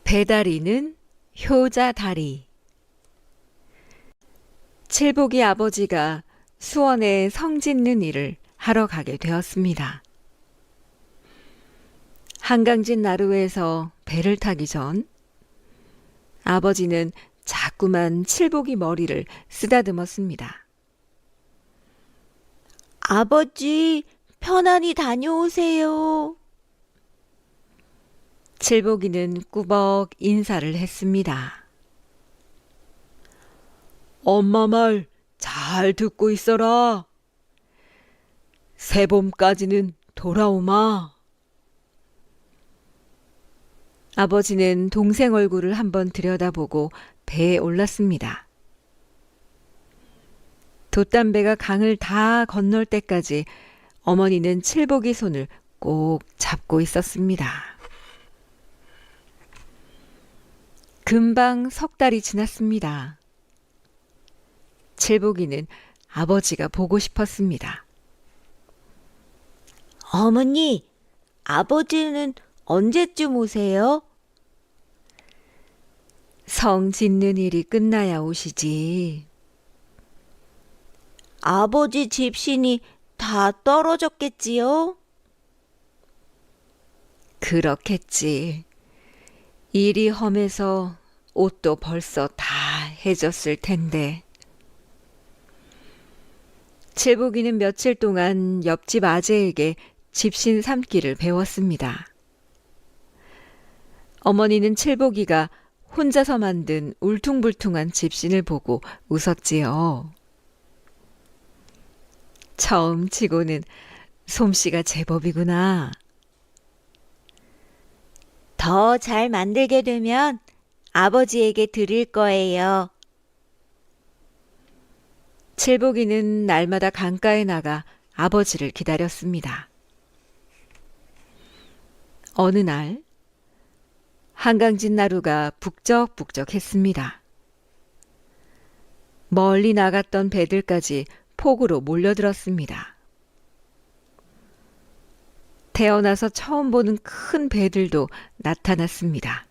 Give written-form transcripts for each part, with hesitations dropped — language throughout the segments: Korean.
배다리는 효자다리. 칠복이 아버지가 수원에 성 짓는 일을 하러 가게 되었습니다. 한강진 나루에서 배를 타기 전 아버지는 자꾸만 칠복이 머리를 쓰다듬었습니다. 아버지, 편안히 다녀오세요. 칠복이는 꾸벅 인사를 했습니다. 엄마 말 잘 듣고 있어라. 새봄까지는 돌아오마. 아버지는 동생 얼굴을 한번 들여다보고 배에 올랐습니다. 돛담배가 강을 다 건널 때까지 어머니는 칠복이 손을 꼭 잡고 있었습니다. 금방 석 달이 지났습니다. 칠복이는 아버지가 보고 싶었습니다. 어머니, 아버지는 언제쯤 오세요? 성 짓는 일이 끝나야 오시지. 아버지 집신이 다 떨어졌겠지요? 그렇겠지. 일이 험해서 옷도 벌써 다 해졌을 텐데. 칠복이는 며칠 동안 옆집 아재에게 집신 삼기를 배웠습니다. 어머니는 칠복이가 혼자서 만든 울퉁불퉁한 집신을 보고 웃었지요. 처음 치고는 솜씨가 제법이구나. 더 잘 만들게 되면 아버지에게 드릴 거예요. 칠복이는 날마다 강가에 나가 아버지를 기다렸습니다. 어느 날 한강진 나루가 북적북적했습니다. 멀리 나갔던 배들까지 폭우로 몰려들었습니다. 태어나서 처음 보는 큰 배들도 나타났습니다.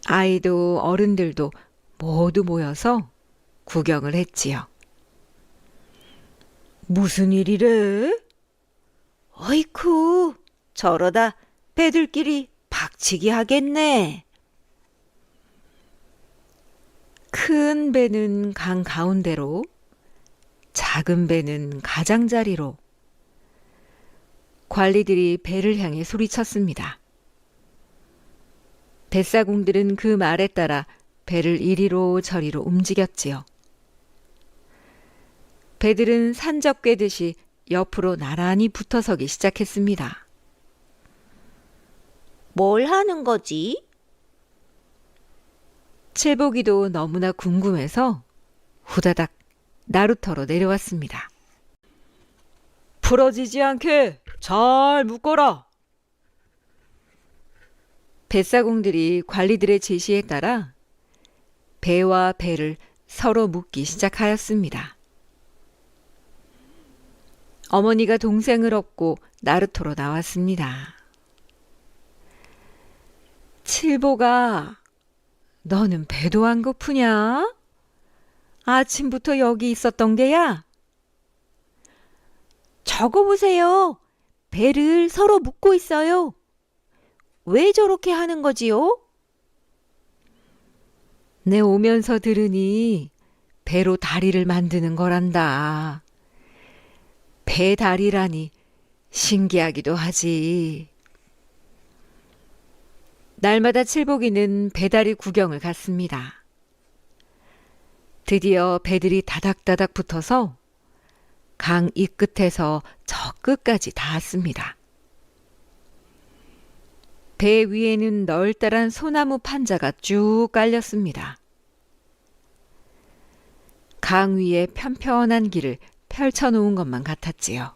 아이도 어른들도 모두 모여서 구경을 했지요. 무슨 일이래? 어이쿠, 저러다 배들끼리 박치기 하겠네. 큰 배는 강 가운데로, 작은 배는 가장자리로. 관리들이 배를 향해 소리쳤습니다. 뱃사공들은 그 말에 따라 배를 이리로 저리로 움직였지요. 배들은 산적 꿰듯이 옆으로 나란히 붙어서기 시작했습니다. 뭘 하는 거지? 칠복이도 너무나 궁금해서 후다닥 나루터로 내려왔습니다. 부러지지 않게 잘 묶어라. 뱃사공들이 관리들의 지시에 따라 배와 배를 서로 묶기 시작하였습니다. 어머니가 동생을 업고 나루터로 나왔습니다. 칠복아, 너는 배도 안 고프냐? 아침부터 여기 있었던 게야? 저거 보세요. 배를 서로 묶고 있어요. 왜 저렇게 하는 거지요? 내 오면서 들으니 배로 다리를 만드는 거란다. 배다리라니 신기하기도 하지. 날마다 칠복이는 배다리 구경을 갔습니다. 드디어 배들이 다닥다닥 붙어서 강 이 끝에서 저 끝까지 닿았습니다. 배 위에는 널따란 소나무 판자가 쭉 깔렸습니다. 강 위에 편편한 길을 펼쳐놓은 것만 같았지요.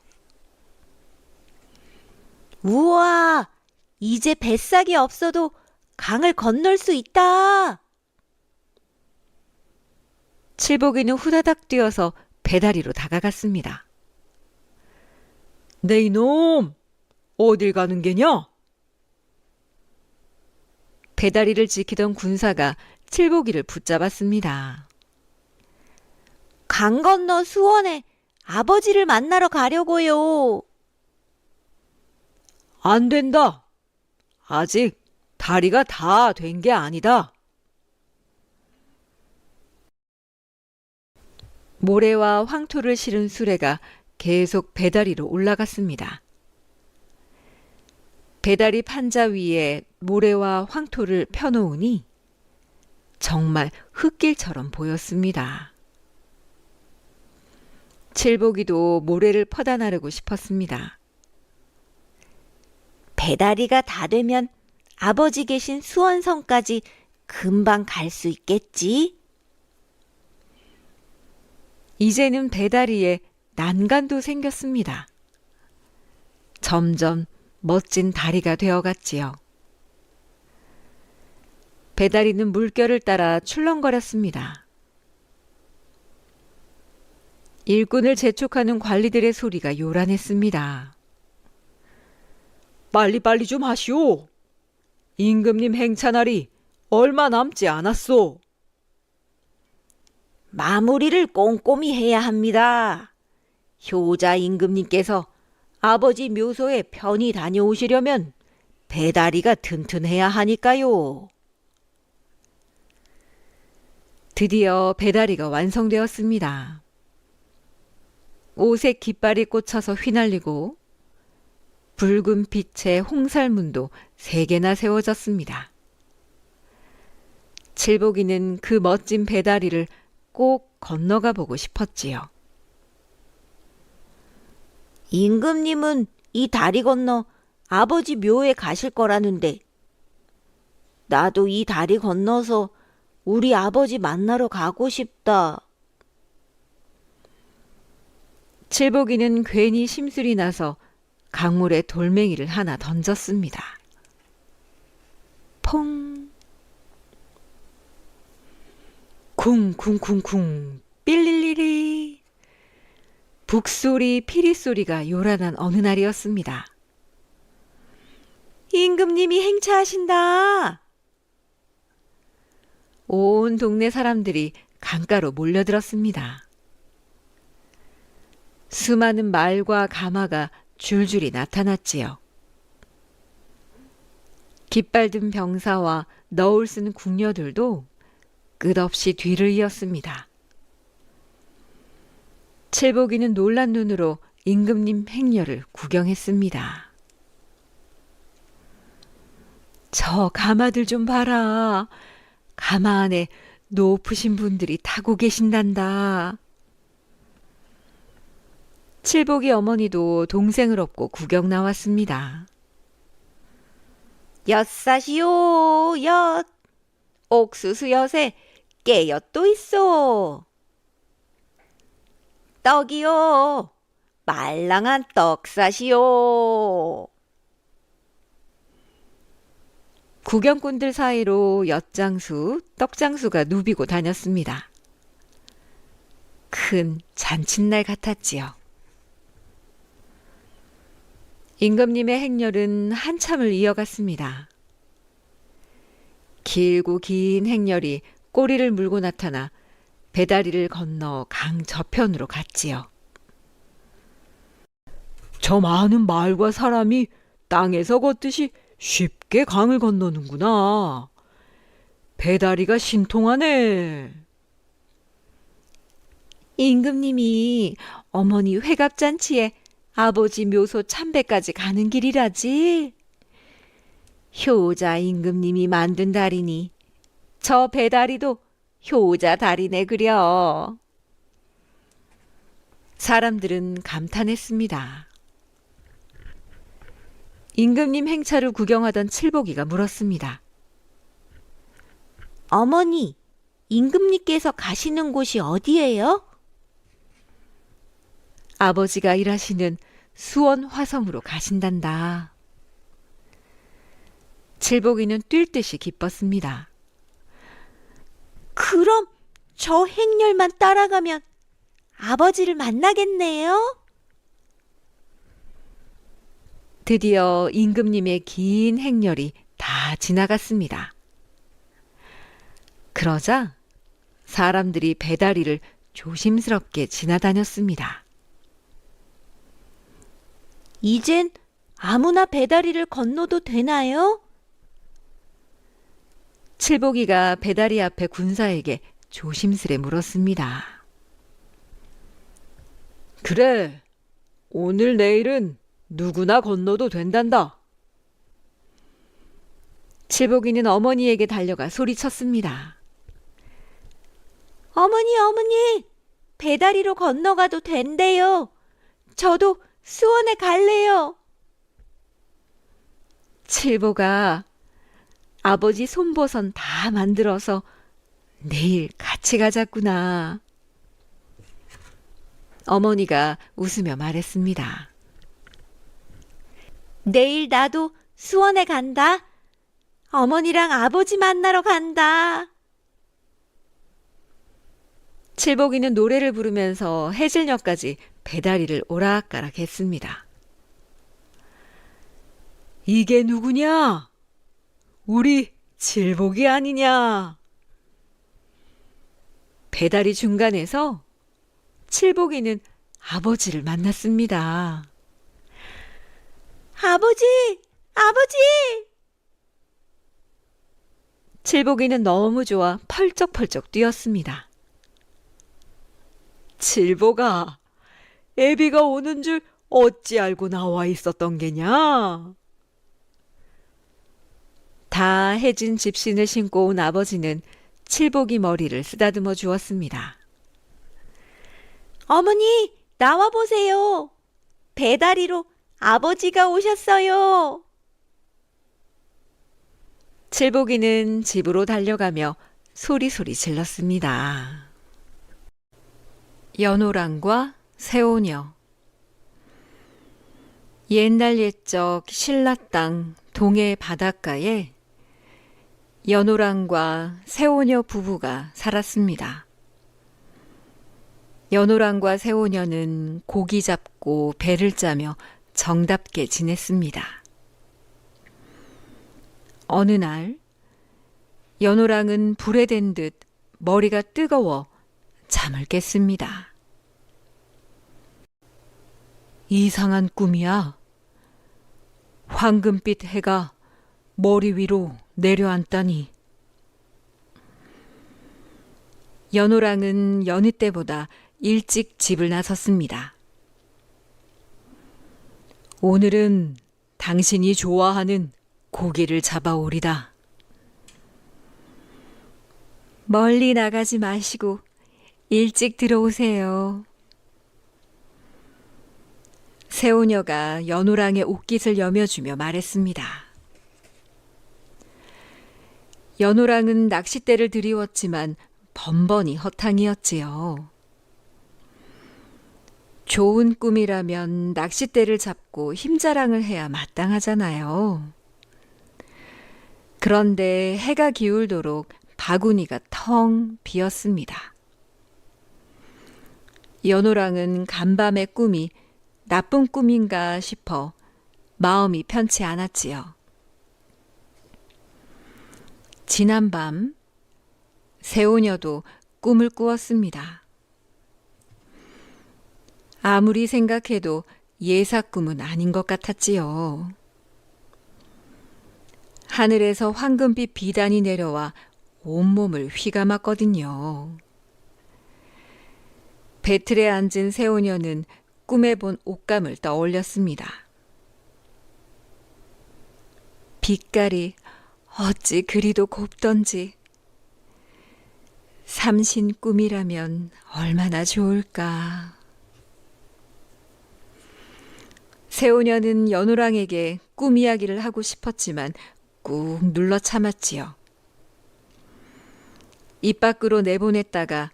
우와, 이제 뱃삭이 없어도 강을 건널 수 있다. 칠복이는 후다닥 뛰어서 배다리로 다가갔습니다. 네 이놈! 어딜 가는 게냐? 배다리를 지키던 군사가 칠복이를 붙잡았습니다. 강 건너 수원에 아버지를 만나러 가려고요. 안 된다. 아직 다리가 다 된 게 아니다. 모래와 황토를 실은 수레가 계속 배다리로 올라갔습니다. 배다리 판자 위에 모래와 황토를 펴놓으니 정말 흙길처럼 보였습니다. 칠복이도 모래를 퍼다 나르고 싶었습니다. 배다리가 다 되면 아버지 계신 수원성까지 금방 갈 수 있겠지? 이제는 배다리에 난간도 생겼습니다. 점점 멋진 다리가 되어갔지요. 배다리는 물결을 따라 출렁거렸습니다. 일꾼을 재촉하는 관리들의 소리가 요란했습니다. 빨리빨리 좀 하시오. 임금님 행차날이 얼마 남지 않았소. 마무리를 꼼꼼히 해야 합니다. 효자 임금님께서 아버지 묘소에 편히 다녀오시려면 배다리가 튼튼해야 하니까요. 드디어 배다리가 완성되었습니다. 오색 깃발이 꽂혀서 휘날리고 붉은 빛의 홍살문도 3개나 세워졌습니다. 칠복이는 그 멋진 배다리를 꼭 건너가 보고 싶었지요. 임금님은 이 다리 건너 아버지 묘에 가실 거라는데 나도 이 다리 건너서 우리 아버지 만나러 가고 싶다. 칠복이는 괜히 심술이 나서 강물에 돌멩이를 하나 던졌습니다. 퐁! 쿵쿵쿵쿵 삘릴리리 북소리 피리소리가 요란한 어느 날이었습니다. 임금님이 행차하신다. 온 동네 사람들이 강가로 몰려들었습니다. 수많은 말과 가마가 줄줄이 나타났지요. 깃발 든 병사와 너울 쓴 궁녀들도 끝없이 뒤를 이었습니다. 칠복이는 놀란 눈으로 임금님 행렬을 구경했습니다. 저 가마들 좀 봐라. 가마 안에 높으신 분들이 타고 계신단다. 칠복이 어머니도 동생을 업고 구경 나왔습니다. 엿사시오 엿. 옥수수 엿에 깨엿도 있어. 떡이요. 말랑한 떡 사시오. 구경꾼들 사이로 엿장수, 떡장수가 누비고 다녔습니다. 큰 잔칫날 같았지요. 임금님의 행렬은 한참을 이어갔습니다. 길고 긴 행렬이 꼬리를 물고 나타나 배다리를 건너 강 저편으로 갔지요. 저 많은 말과 사람이 땅에서 걷듯이 쉽게 강을 건너는구나. 배다리가 신통하네. 임금님이 어머니 회갑잔치에 아버지 묘소 참배까지 가는 길이라지. 효자 임금님이 만든 다리니 저 배다리도 효자 다리네 그려. 사람들은 감탄했습니다. 임금님 행차를 구경하던 칠복이가 물었습니다. 어머니, 임금님께서 가시는 곳이 어디예요? 아버지가 일하시는 수원 화성으로 가신단다. 칠복이는 뛸 듯이 기뻤습니다. 그럼 저 행렬만 따라가면 아버지를 만나겠네요. 드디어 임금님의 긴 행렬이 다 지나갔습니다. 그러자 사람들이 배다리를 조심스럽게 지나다녔습니다. 이젠 아무나 배다리를 건너도 되나요? 칠복이가 배다리 앞에 군사에게 조심스레 물었습니다. 그래, 오늘 내일은 누구나 건너도 된단다. 칠복이는 어머니에게 달려가 소리쳤습니다. 어머니, 어머니, 배다리로 건너가도 된대요. 저도 수원에 갈래요. 칠보가 아버지 손보선 다 만들어서 내일 같이 가자꾸나. 어머니가 웃으며 말했습니다. 내일 나도 수원에 간다. 어머니랑 아버지 만나러 간다. 칠복이는 노래를 부르면서 해질녘까지 배다리를 오락가락 했습니다. 이게 누구냐? 우리 칠복이 아니냐? 배다리 중간에서 칠복이는 아버지를 만났습니다. 아버지, 아버지! 칠복이는 너무 좋아 펄쩍펄쩍 뛰었습니다. 칠복아, 애비가 오는 줄 어찌 알고 나와 있었던 게냐? 다 해진 집신을 신고 온 아버지는 칠복이 머리를 쓰다듬어 주었습니다. 어머니, 나와 보세요. 배다리로 아버지가 오셨어요. 칠복이는 집으로 달려가며 소리소리 질렀습니다. 연호랑과 새오녀. 옛날 옛적 신라 땅 동해 바닷가에 연호랑과 새오녀 부부가 살았습니다. 연호랑과 새오녀는 고기 잡고 배를 짜며 정답게 지냈습니다. 어느 날 연호랑은 불에 댄 듯 머리가 뜨거워 잠을 깼습니다. 이상한 꿈이야. 황금빛 해가 머리 위로 내려앉다니. 연호랑은 여느 때보다 일찍 집을 나섰습니다. 오늘은 당신이 좋아하는 고기를 잡아오리다. 멀리 나가지 마시고 일찍 들어오세요. 새오녀가 연호랑의 옷깃을 여며주며 말했습니다. 연호랑은 낚싯대를 들이웠지만 번번이 허탕이었지요. 좋은 꿈이라면 낚싯대를 잡고 힘자랑을 해야 마땅하잖아요. 그런데 해가 기울도록 바구니가 텅 비었습니다. 연호랑은 간밤의 꿈이 나쁜 꿈인가 싶어 마음이 편치 않았지요. 지난밤 새오녀도 꿈을 꾸었습니다. 아무리 생각해도 예사꿈은 아닌 것 같았지요. 하늘에서 황금빛 비단이 내려와 온몸을 휘감았거든요. 배틀에 앉은 새오녀는 꿈에 본 옷감을 떠올렸습니다. 빛깔이 어찌 그리도 곱던지. 삼신 꿈이라면 얼마나 좋을까. 새오녀는 연호랑에게 꿈 이야기를 하고 싶었지만 꾹 눌러 참았지요. 입 밖으로 내보냈다가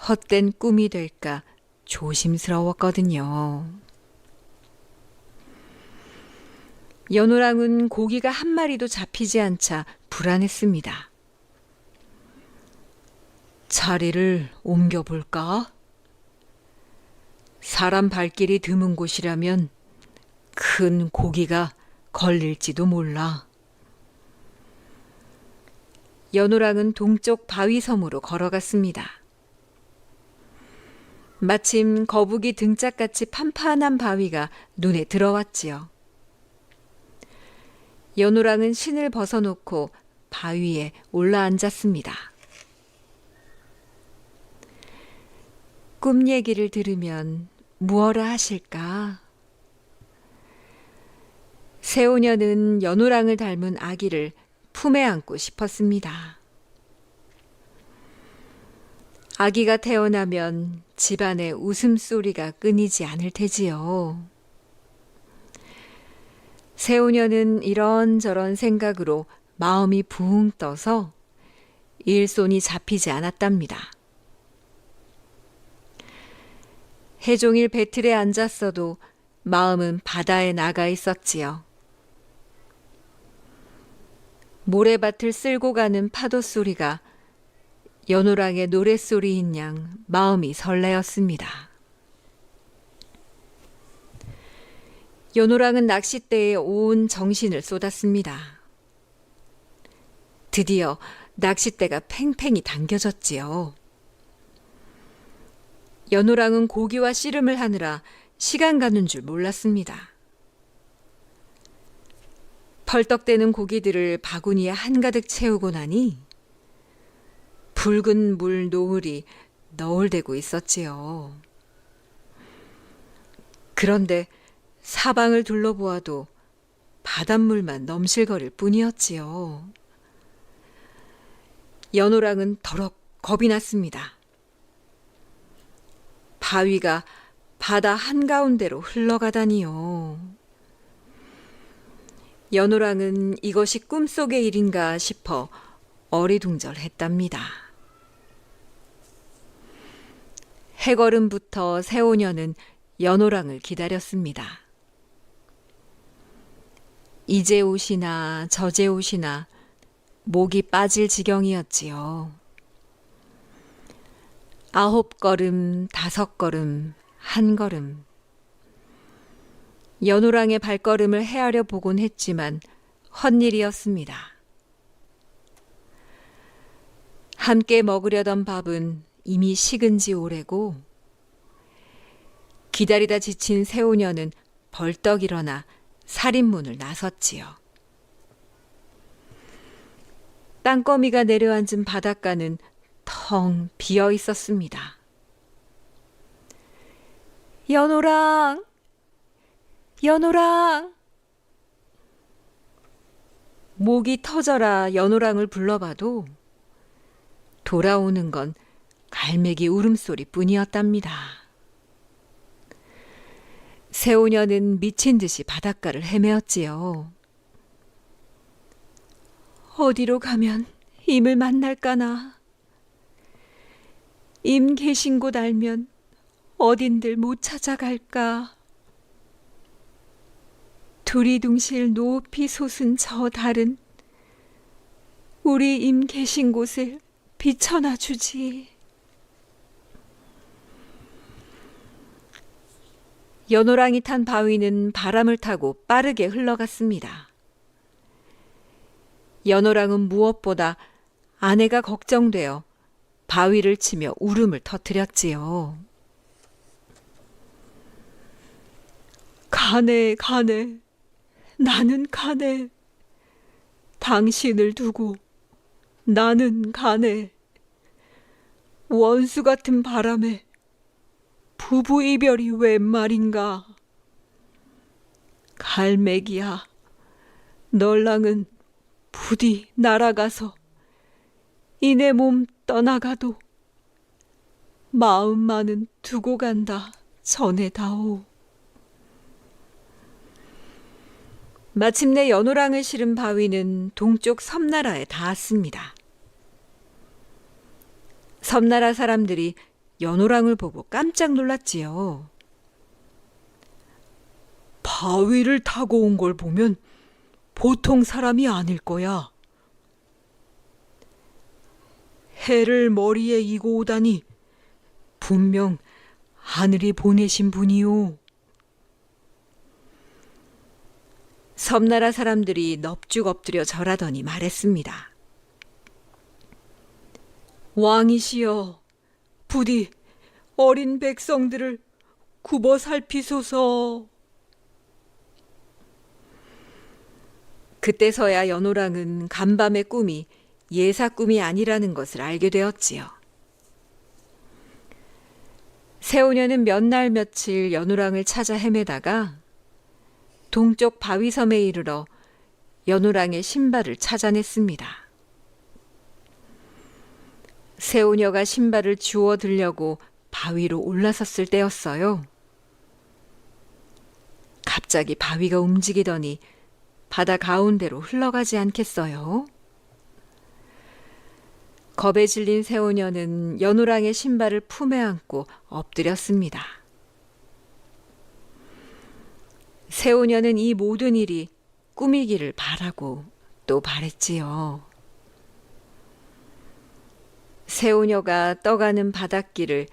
헛된 꿈이 될까 조심스러웠거든요. 연호랑은 고기가 한 마리도 잡히지 않자 불안했습니다. 자리를 옮겨볼까? 사람 발길이 드문 곳이라면 큰 고기가 걸릴지도 몰라. 연호랑은 동쪽 바위섬으로 걸어갔습니다. 마침 거북이 등짝같이 판판한 바위가 눈에 들어왔지요. 연호랑은 신을 벗어놓고 바위에 올라앉았습니다. 꿈 얘기를 들으면 무엇라 하실까? 새오녀는 연호랑을 닮은 아기를 품에 안고 싶었습니다. 아기가 태어나면 집안의 웃음소리가 끊이지 않을 테지요. 새오녀는 이런저런 생각으로 마음이 붕 떠서 일손이 잡히지 않았답니다. 해종일 배틀에 앉았어도 마음은 바다에 나가 있었지요. 모래밭을 쓸고 가는 파도 소리가 연호랑의 노랫소리인 양 마음이 설레었습니다. 연호랑은 낚싯대에 온 정신을 쏟았습니다. 드디어 낚싯대가 팽팽히 당겨졌지요. 연호랑은 고기와 씨름을 하느라 시간 가는 줄 몰랐습니다. 펄떡대는 고기들을 바구니에 한가득 채우고 나니 붉은 물 노을이 너울대고 있었지요. 그런데 사방을 둘러보아도 바닷물만 넘실거릴 뿐이었지요. 연호랑은 더럭 겁이 났습니다. 바위가 바다 한가운데로 흘러가다니요. 연호랑은 이것이 꿈속의 일인가 싶어 어리둥절했답니다. 해걸음부터 새오녀는 연호랑을 기다렸습니다. 이제 오시나 저제 오시나 목이 빠질 지경이었지요. 9걸음, 5걸음, 1걸음. 연호랑의 발걸음을 헤아려 보곤 했지만 헛일이었습니다. 함께 먹으려던 밥은 이미 식은 지 오래고 기다리다 지친 새오녀는 벌떡 일어나 살인문을 나섰지요. 땅거미가 내려앉은 바닷가는 텅 비어 있었습니다. 연호랑! 연호랑! 목이 터져라 연호랑을 불러봐도 돌아오는 건 갈매기 울음소리 뿐이었답니다. 새오녀는 미친 듯이 바닷가를 헤매었지요. 어디로 가면 임을 만날까나. 임 계신 곳 알면 어딘들 못 찾아갈까. 두리둥실 높이 솟은 저 달은 우리 임 계신 곳을 비춰나 주지. 연호랑이 탄 바위는 바람을 타고 빠르게 흘러갔습니다. 연호랑은 무엇보다 아내가 걱정되어 바위를 치며 울음을 터뜨렸지요. 가네, 가네. 나는 가네. 당신을 두고 나는 가네. 원수 같은 바람에 부부 이별이 웬 말인가. 갈매기야, 널랑은 부디 날아가서 이내 몸 떠나가도 마음만은 두고 간다 전해다오. 마침내 연호랑을 실은 바위는 동쪽 섬나라에 닿았습니다. 섬나라 사람들이 연호랑을 보고 깜짝 놀랐지요. 바위를 타고 온 걸 보면 보통 사람이 아닐 거야. 해를 머리에 이고 오다니 분명 하늘이 보내신 분이오. 섬나라 사람들이 넙죽 엎드려 절하더니 말했습니다. 왕이시여, 부디 어린 백성들을 굽어 살피소서. 그때서야 연호랑은 간밤의 꿈이 예사 꿈이 아니라는 것을 알게 되었지요. 새우녀는 몇 날 며칠 연호랑을 찾아 헤매다가 동쪽 바위섬에 이르러 연호랑의 신발을 찾아냈습니다. 새우녀가 신발을 주워 들려고 바위로 올라섰을 때였어요. 갑자기 바위가 움직이더니 바다 가운데로 흘러가지 않겠어요? 겁에 질린 새우녀는 연호랑의 신발을 품에 안고 엎드렸습니다. 새우녀는 이 모든 일이 꿈이기를 바라고 또 바랬지요. 새우녀가 떠가는 바닷길을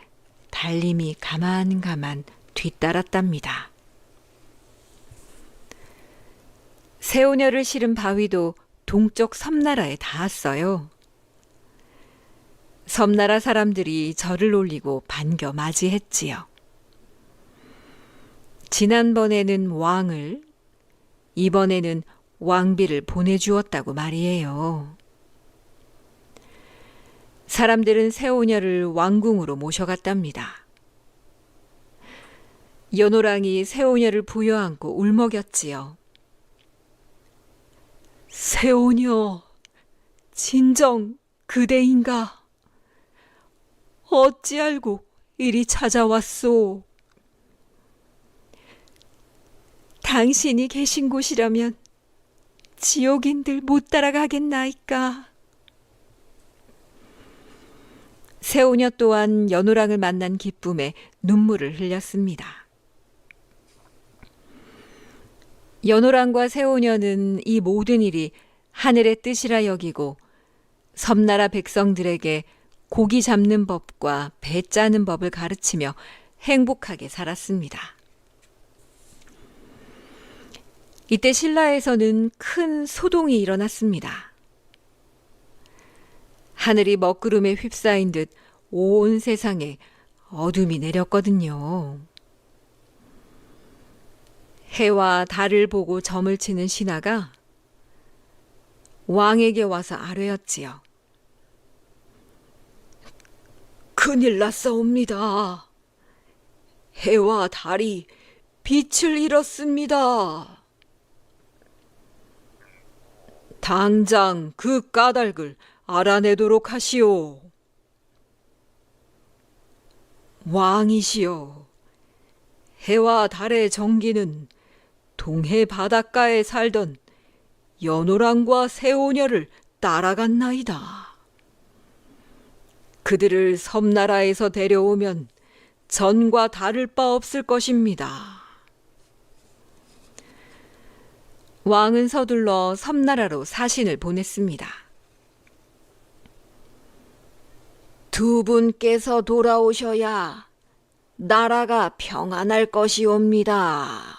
달림이 가만 뒤따랐답니다. 새우녀를 실은 바위도 동쪽 섬나라에 닿았어요. 섬나라 사람들이 절을 올리고 반겨 맞이했지요. 지난번에는 왕을, 이번에는 왕비를 보내주었다고 말이에요. 사람들은 새우녀를 왕궁으로 모셔갔답니다. 연호랑이 새우녀를 부여안고 울먹였지요. 새우녀, 진정 그대인가? 어찌 알고 이리 찾아왔소? 당신이 계신 곳이라면 지옥인들 못 따라가겠나이까. 새우녀 또한 연호랑을 만난 기쁨에 눈물을 흘렸습니다. 연호랑과 새우녀는 이 모든 일이 하늘의 뜻이라 여기고 섬나라 백성들에게 고기 잡는 법과 배 짜는 법을 가르치며 행복하게 살았습니다. 이때 신라에서는 큰 소동이 일어났습니다. 하늘이 먹구름에 휩싸인 듯 온 세상에 어둠이 내렸거든요. 해와 달을 보고 점을 치는 신하가 왕에게 와서 아뢰었지요. 큰일 났사옵니다. 해와 달이 빛을 잃었습니다. 당장 그 까닭을 알아내도록 하시오. 왕이시여, 해와 달의 정기는 동해 바닷가에 살던 연호랑과 새우녀를 따라갔나이다. 그들을 섬나라에서 데려오면 전과 다를 바 없을 것입니다. 왕은 서둘러 섬나라로 사신을 보냈습니다. 두 분께서 돌아오셔야 나라가 평안할 것이옵니다.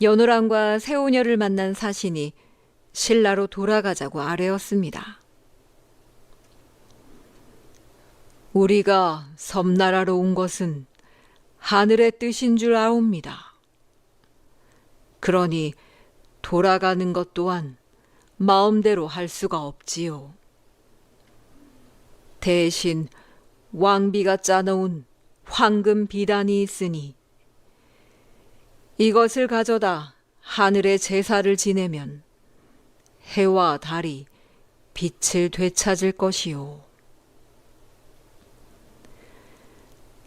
연호랑과 새우녀를 만난 사신이 신라로 돌아가자고 아뢰었습니다. 우리가 섬나라로 온 것은 하늘의 뜻인 줄 아옵니다. 그러니 돌아가는 것 또한 마음대로 할 수가 없지요. 대신 왕비가 짜놓은 황금 비단이 있으니 이것을 가져다 하늘의 제사를 지내면 해와 달이 빛을 되찾을 것이요.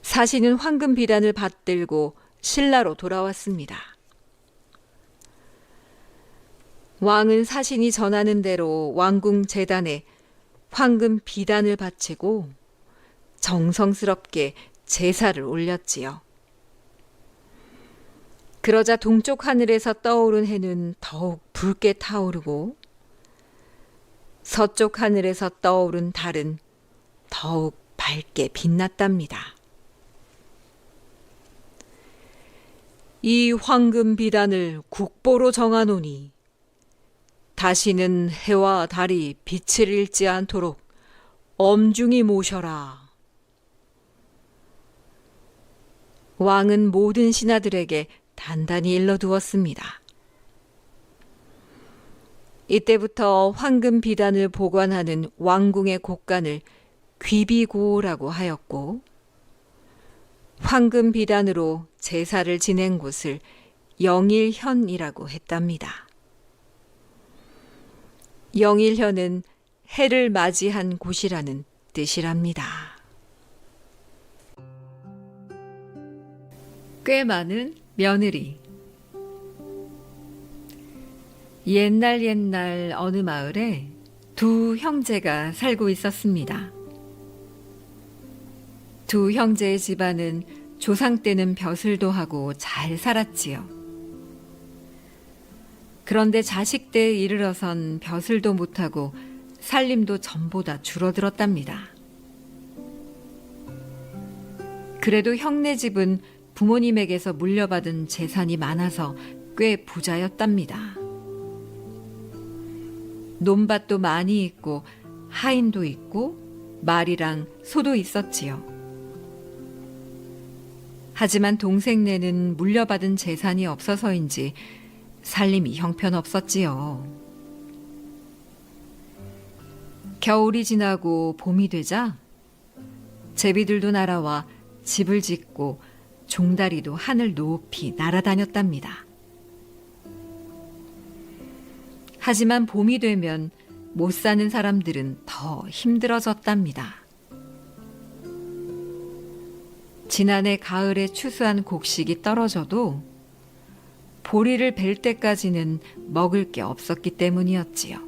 사신은 황금 비단을 받들고 신라로 돌아왔습니다. 왕은 사신이 전하는 대로 왕궁 제단에 황금 비단을 바치고 정성스럽게 제사를 올렸지요. 그러자 동쪽 하늘에서 떠오른 해는 더욱 붉게 타오르고 서쪽 하늘에서 떠오른 달은 더욱 밝게 빛났답니다. 이 황금 비단을 국보로 정하노니 다시는 해와 달이 빛을 잃지 않도록 엄중히 모셔라. 왕은 모든 신하들에게 단단히 일러두었습니다. 이때부터 황금 비단을 보관하는 왕궁의 곳간을 귀비고라고 하였고, 황금 비단으로 제사를 지낸 곳을 영일현이라고 했답니다. 영일현은 해를 맞이한 곳이라는 뜻이랍니다. 꽤 많은 며느리. 옛날 어느 마을에 두 형제가 살고 있었습니다. 두 형제의 집안은 조상 때는 벼슬도 하고 잘 살았지요. 그런데 자식 때에 이르러선 벼슬도 못하고 살림도 전보다 줄어들었답니다. 그래도 형네 집은 부모님에게서 물려받은 재산이 많아서 꽤 부자였답니다. 논밭도 많이 있고 하인도 있고 말이랑 소도 있었지요. 하지만 동생네는 물려받은 재산이 없어서인지 살림이 형편없었지요. 겨울이 지나고 봄이 되자 제비들도 날아와 집을 짓고 종다리도 하늘 높이 날아다녔답니다. 하지만 봄이 되면 못 사는 사람들은 더 힘들어졌답니다. 지난해 가을에 추수한 곡식이 떨어져도 보리를 벨 때까지는 먹을 게 없었기 때문이었지요.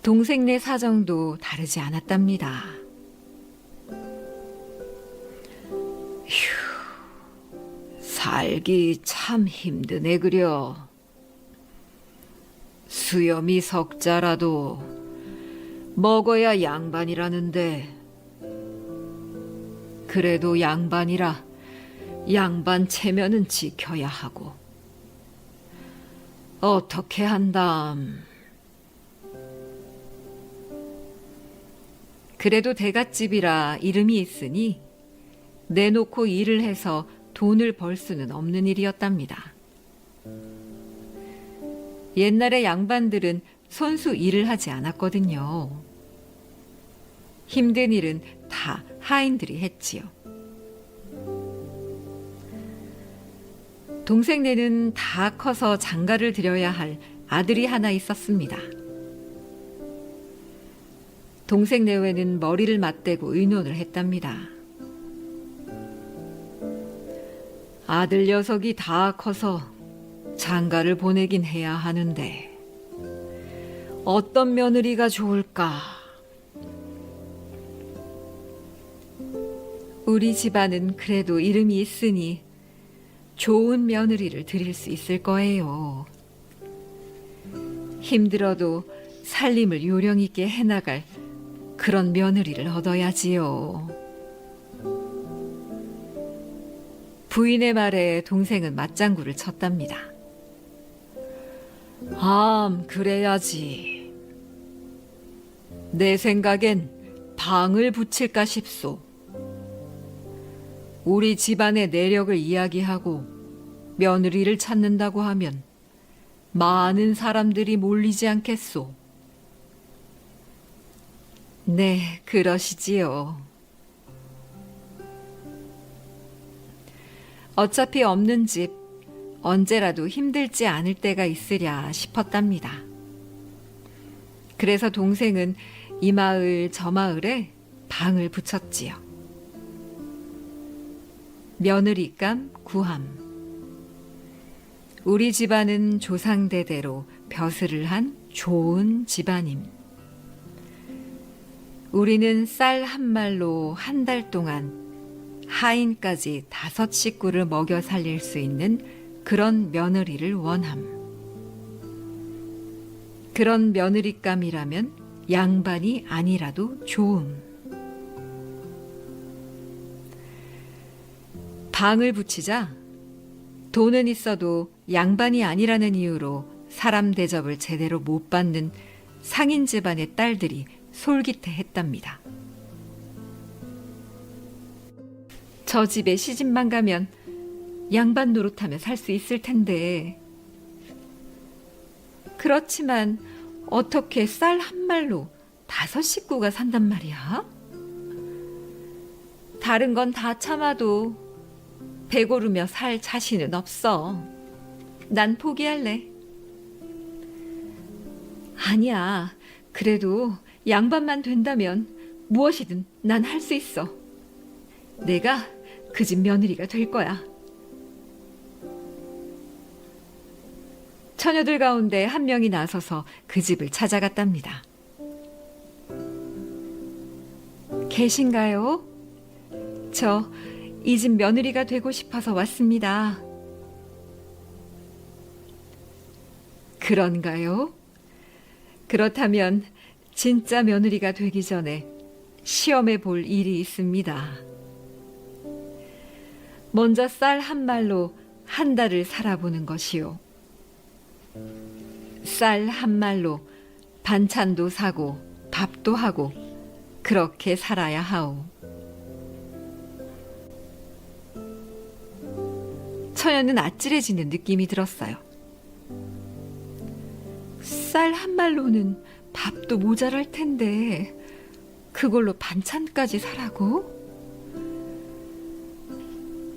동생네 사정도 다르지 않았답니다. 살기 참 힘드네 그려. 수염이 석자라도 먹어야 양반이라는데, 그래도 양반이라 양반 체면은 지켜야 하고 어떻게 한담. 그래도 대갓집이라 이름이 있으니 내놓고 일을 해서 돈을 벌 수는 없는 일이었답니다. 옛날에 양반들은 손수 일을 하지 않았거든요. 힘든 일은 다 하인들이 했지요. 동생네는 다 커서 장가를 들여야 할 아들이 하나 있었습니다. 동생네외는 머리를 맞대고 의논을 했답니다. 아들 녀석이 다 커서 장가를 보내긴 해야 하는데 어떤 며느리가 좋을까? 우리 집안은 그래도 이름이 있으니 좋은 며느리를 드릴 수 있을 거예요. 힘들어도 살림을 요령 있게 해나갈 그런 며느리를 얻어야지요. 부인의 말에 동생은 맞장구를 쳤답니다. 그래야지. 내 생각엔 방을 붙일까 싶소. 우리 집안의 내력을 이야기하고 며느리를 찾는다고 하면 많은 사람들이 몰리지 않겠소. 네, 그러시지요. 어차피 없는 집, 언제라도 힘들지 않을 때가 있으랴 싶었답니다. 그래서 동생은 이 마을 저 마을에 방을 붙였지요. 며느리감 구함. 우리 집안은 조상대대로 벼슬을 한 좋은 집안임. 우리는 쌀 한 말로 한 달 동안 하인까지 5 식구를 먹여 살릴 수 있는 그런 며느리를 원함. 그런 며느리감이라면 양반이 아니라도 좋음. 방을 붙이자 돈은 있어도 양반이 아니라는 이유로 사람 대접을 제대로 못 받는 상인 집안의 딸들이 솔깃해했답니다. 저 집에 시집만 가면 양반 노릇하며 살 수 있을 텐데. 그렇지만 어떻게 쌀 한 말로 5식구가 산단 말이야? 다른 건 다 참아도 배고르며 살 자신은 없어. 난 포기할래. 아니야. 그래도 양반만 된다면 무엇이든 난 할 수 있어. 내가 그 집 며느리가 될 거야. 처녀들 가운데 한 명이 나서서 그 집을 찾아갔답니다. 계신가요? 저 이 집 며느리가 되고 싶어서 왔습니다. 그런가요? 그렇다면 진짜 며느리가 되기 전에 시험해 볼 일이 있습니다. 먼저 쌀 한 말로 한 달을 살아보는 것이요. 쌀 한 말로 반찬도 사고 밥도 하고 그렇게 살아야 하오. 처녀는 아찔해지는 느낌이 들었어요. 쌀 한 말로는 밥도 모자랄 텐데 그걸로 반찬까지 사라고?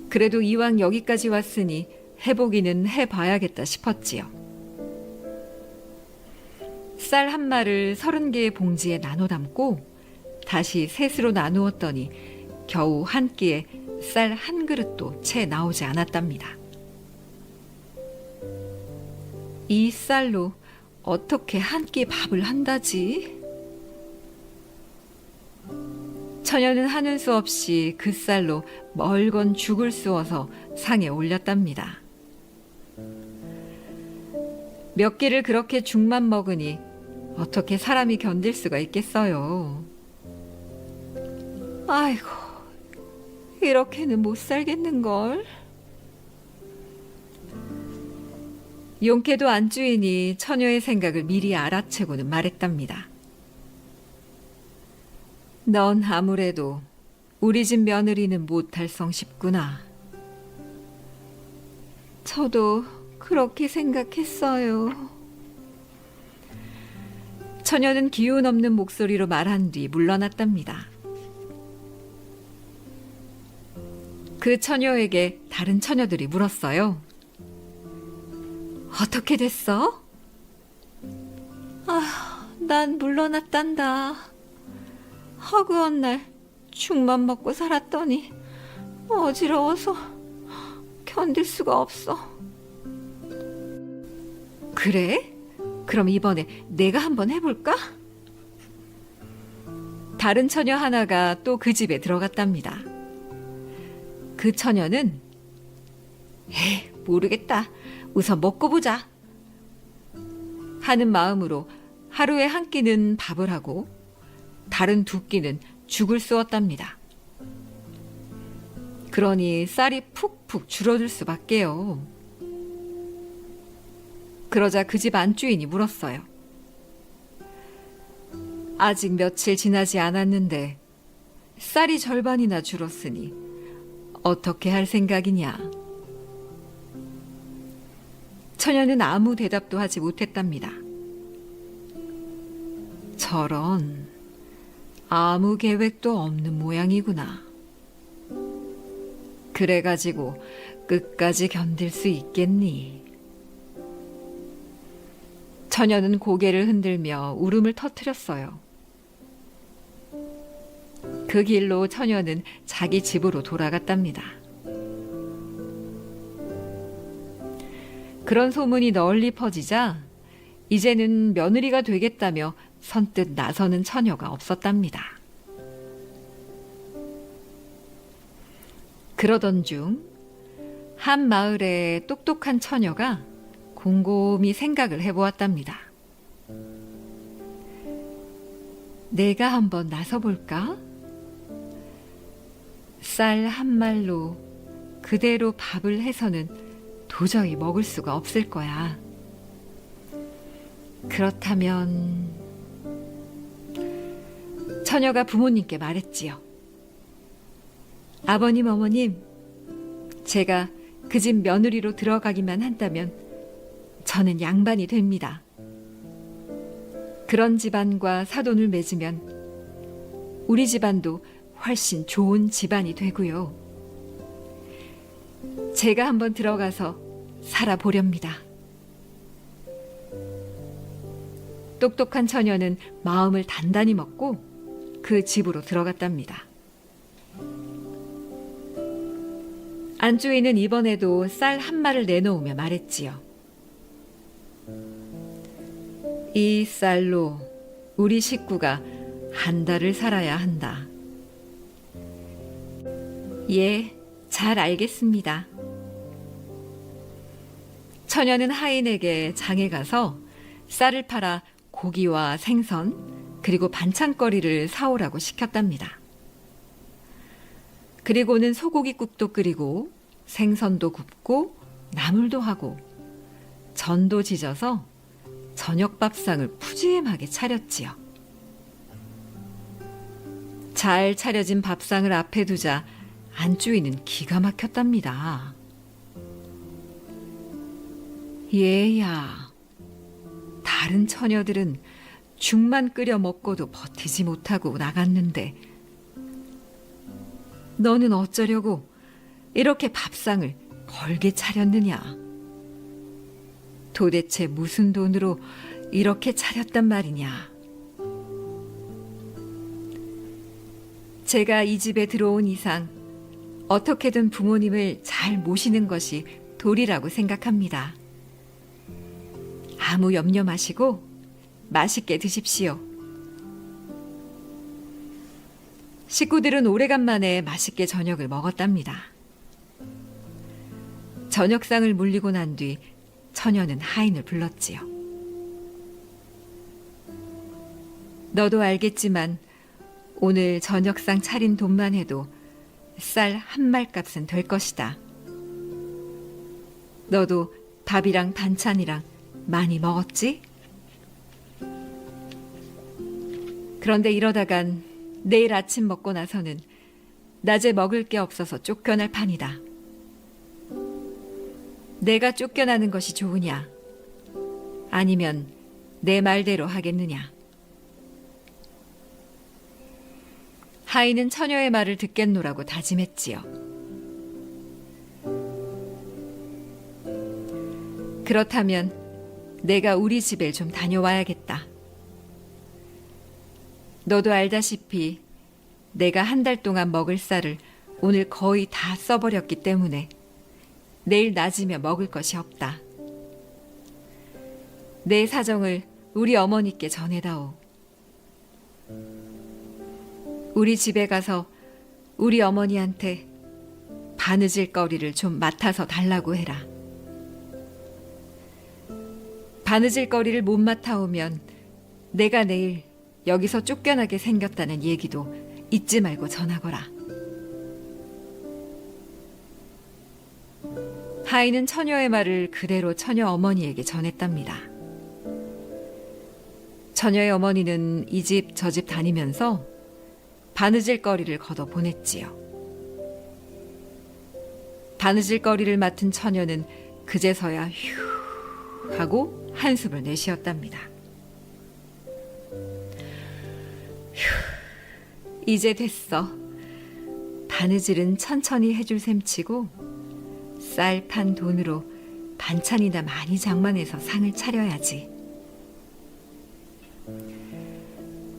그래도 이왕 여기까지 왔으니 해보기는 해봐야겠다 싶었지요. 쌀 한 말을 30개의 봉지에 나눠 담고 다시 셋으로 나누었더니 겨우 한 끼에 쌀 한 그릇도 채 나오지 않았답니다. 이 쌀로 어떻게 한 끼 밥을 한다지? 처녀는 하는 수 없이 그 쌀로 멀건 죽을 쑤어서 상에 올렸답니다. 몇 끼를 그렇게 죽만 먹으니 어떻게 사람이 견딜 수가 있겠어요. 아이고, 이렇게는 못 살겠는걸. 용케도 안주인이 처녀의 생각을 미리 알아채고는 말했답니다. 넌 아무래도 우리 집 며느리는 못할 성쉽구나. 저도 그렇게 생각했어요. 처녀는 기운 없는 목소리로 말한 뒤 물러났답니다. 그 처녀에게 다른 처녀들이 물었어요. 어떻게 됐어? 난 물러났단다. 허구한 날 죽만 먹고 살았더니 어지러워서 견딜 수가 없어. 그래? 그럼 이번에 내가 한번 해볼까? 다른 처녀 하나가 또 그 집에 들어갔답니다. 그 처녀는 모르겠다. 우선 먹고 보자. 하는 마음으로 하루에 한 끼는 밥을 하고 다른 2끼는 죽을 쑤었답니다. 그러니 쌀이 푹푹 줄어들 수밖에요. 그러자 그 집 안주인이 물었어요. 아직 며칠 지나지 않았는데 쌀이 절반이나 줄었으니 어떻게 할 생각이냐? 처녀는 아무 대답도 하지 못했답니다. 저런, 아무 계획도 없는 모양이구나. 그래가지고 끝까지 견딜 수 있겠니? 처녀는 고개를 흔들며 울음을 터뜨렸어요. 그 길로 처녀는 자기 집으로 돌아갔답니다. 그런 소문이 널리 퍼지자 이제는 며느리가 되겠다며 선뜻 나서는 처녀가 없었답니다. 그러던 중 한 마을에 똑똑한 처녀가 곰곰이 생각을 해보았답니다. 내가 한번 나서볼까? 쌀 한 말로 그대로 밥을 해서는 도저히 먹을 수가 없을 거야. 그렇다면 처녀가 부모님께 말했지요. 아버님, 어머님, 제가 그 집 며느리로 들어가기만 한다면 저는 양반이 됩니다. 그런 집안과 사돈을 맺으면 우리 집안도 훨씬 좋은 집안이 되고요. 제가 한번 들어가서 살아보렵니다. 똑똑한 처녀는 마음을 단단히 먹고 그 집으로 들어갔답니다. 안주인은 이번에도 쌀 한 말을 내놓으며 말했지요. 이 쌀로 우리 식구가 한 달을 살아야 한다. 예, 잘 알겠습니다. 처녀는 하인에게 장에 가서 쌀을 팔아 고기와 생선 그리고 반찬거리를 사오라고 시켰답니다. 그리고는 소고기국도 끓이고 생선도 굽고 나물도 하고 전도 지져서 저녁 밥상을 푸짐하게 차렸지요. 잘 차려진 밥상을 앞에 두자 안주인은 기가 막혔답니다. 얘야, 다른 처녀들은 죽만 끓여 먹고도 버티지 못하고 나갔는데 너는 어쩌려고 이렇게 밥상을 걸게 차렸느냐? 도대체 무슨 돈으로 이렇게 차렸단 말이냐? 제가 이 집에 들어온 이상 어떻게든 부모님을 잘 모시는 것이 도리라고 생각합니다. 아무 염려 마시고 맛있게 드십시오. 식구들은 오래간만에 맛있게 저녁을 먹었답니다. 저녁상을 물리고 난 뒤 처녀는 하인을 불렀지요. 너도 알겠지만 오늘 저녁상 차린 돈만 해도 쌀 한 말값은 될 것이다. 너도 밥이랑 반찬이랑 많이 먹었지? 그런데 이러다간 내일 아침 먹고 나서는 낮에 먹을 게 없어서 쫓겨날 판이다. 내가 쫓겨나는 것이 좋으냐? 아니면 내 말대로 하겠느냐? 하인은 처녀의 말을 듣겠노라고 다짐했지요. 그렇다면 내가 우리 집에 좀 다녀와야겠다. 너도 알다시피 내가 한 달 동안 먹을 쌀을 오늘 거의 다 써버렸기 때문에 내일 낮이면 먹을 것이 없다. 내 사정을 우리 어머니께 전해다오. 우리 집에 가서 우리 어머니한테 바느질거리를 좀 맡아서 달라고 해라. 바느질거리를 못 맡아오면 내가 내일 여기서 쫓겨나게 생겼다는 얘기도 잊지 말고 전하거라. 하인은 처녀의 말을 그대로 처녀 어머니에게 전했답니다. 처녀의 어머니는 이 집 저 집 다니면서 바느질거리를 걷어 보냈지요. 바느질거리를 맡은 처녀는 그제서야 휴 하고 한숨을 내쉬었답니다. 휴, 이제 됐어. 바느질은 천천히 해줄 셈치고 쌀 판 돈으로 반찬이나 많이 장만해서 상을 차려야지.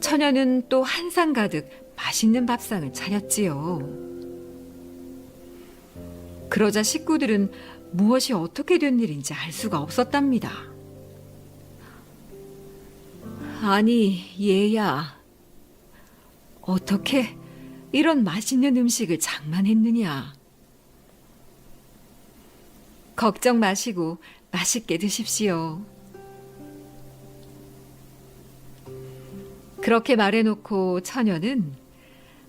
처녀는 또 한 상 가득 맛있는 밥상을 차렸지요. 그러자 식구들은 무엇이 어떻게 된 일인지 알 수가 없었답니다. 아니, 얘야. 어떻게 이런 맛있는 음식을 장만했느냐? 걱정 마시고 맛있게 드십시오. 그렇게 말해놓고 처녀는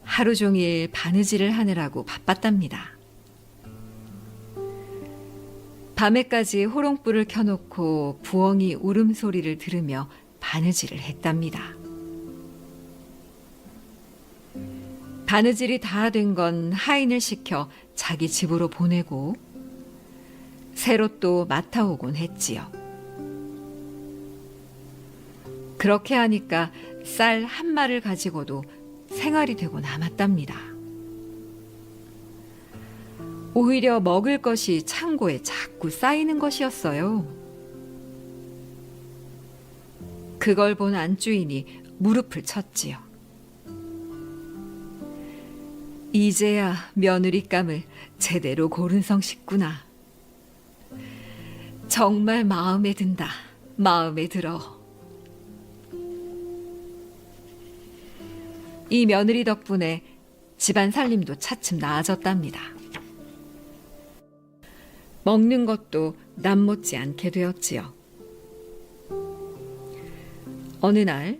하루 종일 바느질을 하느라고 바빴답니다. 밤에까지 호롱불을 켜놓고 부엉이 울음소리를 들으며 바느질을 했답니다. 바느질이 다 된 건 하인을 시켜 자기 집으로 보내고 새로 또 맡아오곤 했지요. 그렇게 하니까 쌀 한 말을 가지고도 생활이 되고 남았답니다. 오히려 먹을 것이 창고에 자꾸 쌓이는 것이었어요. 그걸 본 안주인이 무릎을 쳤지요. 이제야 며느리감을 제대로 고른 성씨구나. 정말 마음에 든다. 마음에 들어. 이 며느리 덕분에 집안 살림도 차츰 나아졌답니다. 먹는 것도 남 못지 않게 되었지요. 어느 날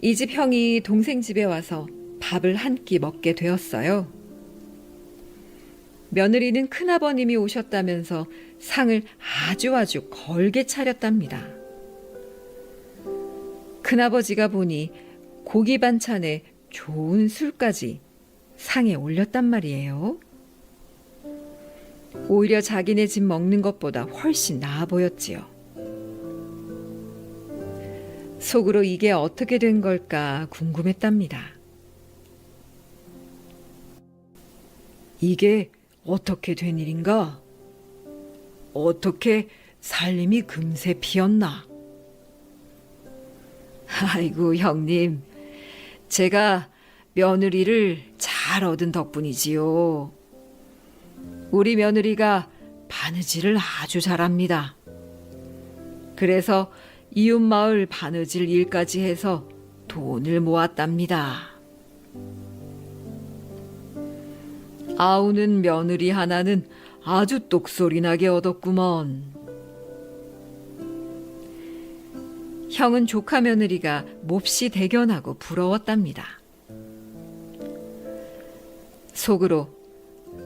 이 집 형이 동생 집에 와서 밥을 한 끼 먹게 되었어요. 며느리는 큰아버님이 오셨다면서 상을 아주 걸게 차렸답니다. 큰아버지가 보니 고기 반찬에 좋은 술까지 상에 올렸단 말이에요. 오히려 자기네 집 먹는 것보다 훨씬 나아 보였지요. 속으로 이게 어떻게 된 걸까 궁금했답니다. 이게 어떻게 된 일인가? 어떻게 살림이 금세 피었나? 아이고 형님, 제가 며느리를 잘 얻은 덕분이지요. 우리 며느리가 바느질을 아주 잘합니다. 그래서 이웃마을 바느질 일까지 해서 돈을 모았답니다. 아우는 며느리 하나는 아주 똑소리나게 얻었구먼. 형은 조카 며느리가 몹시 대견하고 부러웠답니다. 속으로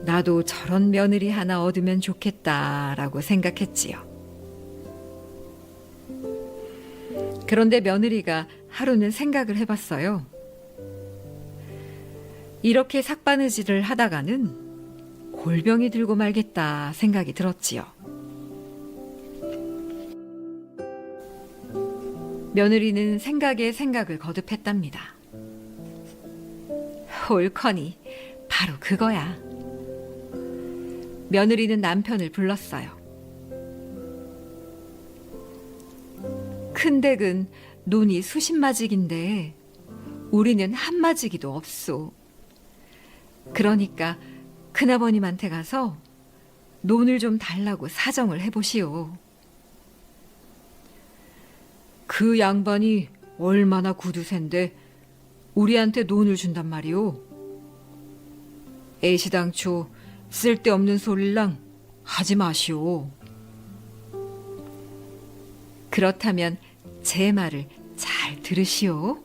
나도 저런 며느리 하나 얻으면 좋겠다라고 생각했지요. 그런데 며느리가 하루는 생각을 해봤어요. 이렇게 삭바느질을 하다가는 골병이 들고 말겠다 생각이 들었지요. 며느리는 생각에 생각을 거듭했답니다. 옳거니 바로 그거야. 며느리는 남편을 불렀어요. 큰댁은 논이 수십마직인데 우리는 한마직이도 없소. 그러니까 큰아버님한테 가서 논을 좀 달라고 사정을 해보시오. 그 양반이 얼마나 구두센데 우리한테 논을 준단 말이오. 애시당초 쓸데없는 소릴랑 하지 마시오. 그렇다면 제 말을 잘 들으시오.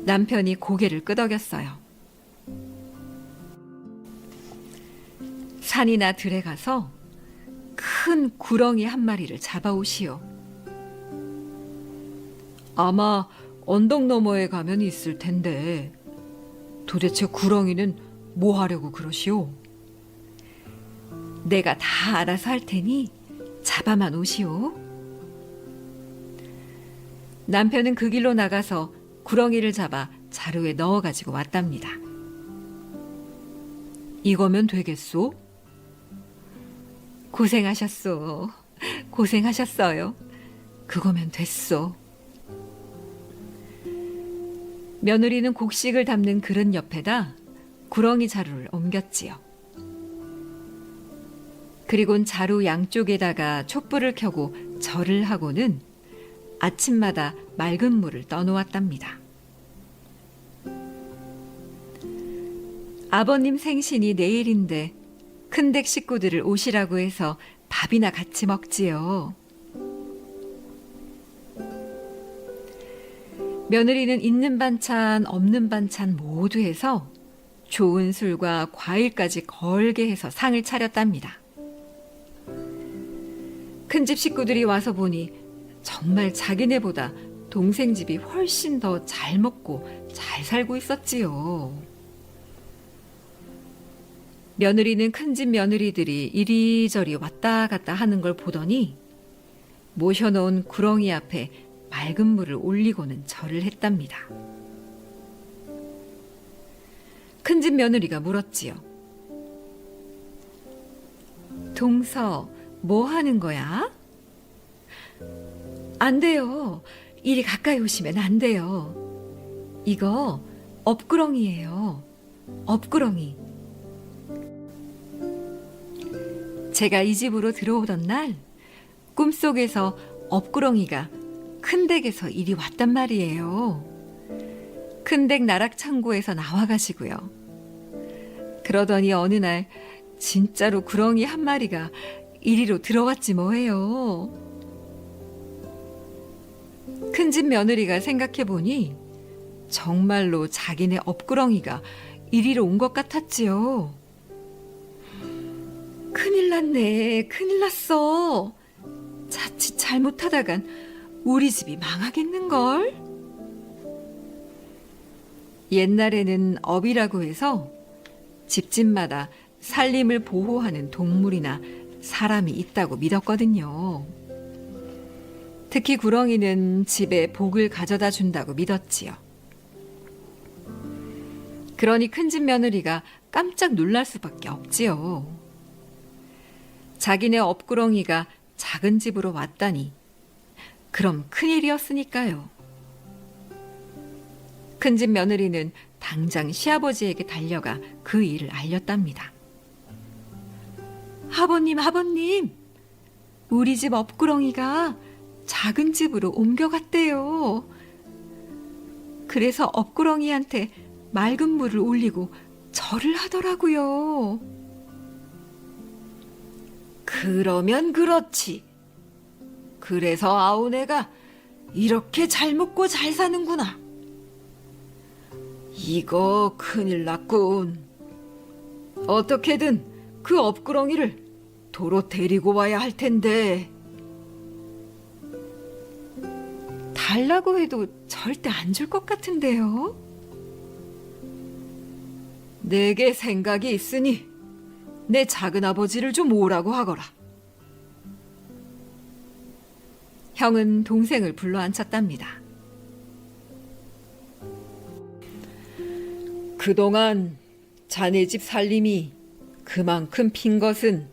남편이 고개를 끄덕였어요. 산이나 들에 가서 큰 구렁이 한 마리를 잡아오시오. 아마 언덕 너머에 가면 있을 텐데 도대체 구렁이는 뭐 하려고 그러시오? 내가 다 알아서 할 테니 잡아만 오시오. 남편은 그 길로 나가서 구렁이를 잡아 자루에 넣어가지고 왔답니다. 이거면 되겠소? 고생하셨소. 고생하셨어요. 그거면 됐소. 며느리는 곡식을 담는 그릇 옆에다 구렁이 자루를 옮겼지요. 그리곤 자루 양쪽에다가 촛불을 켜고 절을 하고는 아침마다 맑은 물을 떠놓았답니다. 아버님 생신이 내일인데 큰댁 식구들을 오시라고 해서 밥이나 같이 먹지요. 며느리는 있는 반찬, 없는 반찬 모두 해서 좋은 술과 과일까지 걸게 해서 상을 차렸답니다. 큰집 식구들이 와서 보니 정말 자기네보다 동생 집이 훨씬 더 잘 먹고 잘 살고 있었지요. 며느리는 큰집 며느리들이 이리저리 왔다 갔다 하는 걸 보더니 모셔놓은 구렁이 앞에 맑은 물을 올리고는 절을 했답니다. 큰집 며느리가 물었지요. 동서, 뭐 하는 거야? 안 돼요. 이리 가까이 오시면 안 돼요. 이거 업구렁이에요. 업구렁이. 제가 이 집으로 들어오던 날 꿈속에서 업구렁이가 큰 댁에서 이리 왔단 말이에요. 큰 댁 나락 창고에서 나와가지고요. 그러더니 어느 날 진짜로 구렁이 한 마리가 이리로 들어왔지 뭐예요. 큰집 며느리가 생각해보니 정말로 자기네 업구렁이가 이리로 온 것 같았지요. 큰일 났네, 큰일 났어. 자칫 잘못하다간 우리 집이 망하겠는걸? 옛날에는 업이라고 해서 집집마다 살림을 보호하는 동물이나 사람이 있다고 믿었거든요. 특히 구렁이는 집에 복을 가져다 준다고 믿었지요. 그러니 큰집 며느리가 깜짝 놀랄 수밖에 없지요. 자기네 업구렁이가 작은 집으로 왔다니 그럼 큰일이었으니까요. 큰집 며느리는 당장 시아버지에게 달려가 그 일을 알렸답니다. 아버님, 아버님, 우리 집 업구렁이가 작은 집으로 옮겨갔대요. 그래서 업구렁이한테 맑은 물을 올리고 절을 하더라고요. 그러면 그렇지. 그래서 아우네가 이렇게 잘 먹고 잘 사는구나. 이거 큰일 났군. 어떻게든 그 업구렁이를 도로 데리고 와야 할 텐데. 달라고 해도 절대 안 줄 것 같은데요. 내게 생각이 있으니 내 작은아버지를 좀 오라고 하거라. 형은 동생을 불러 앉혔답니다. 그동안 자네 집 살림이 그만큼 핀 것은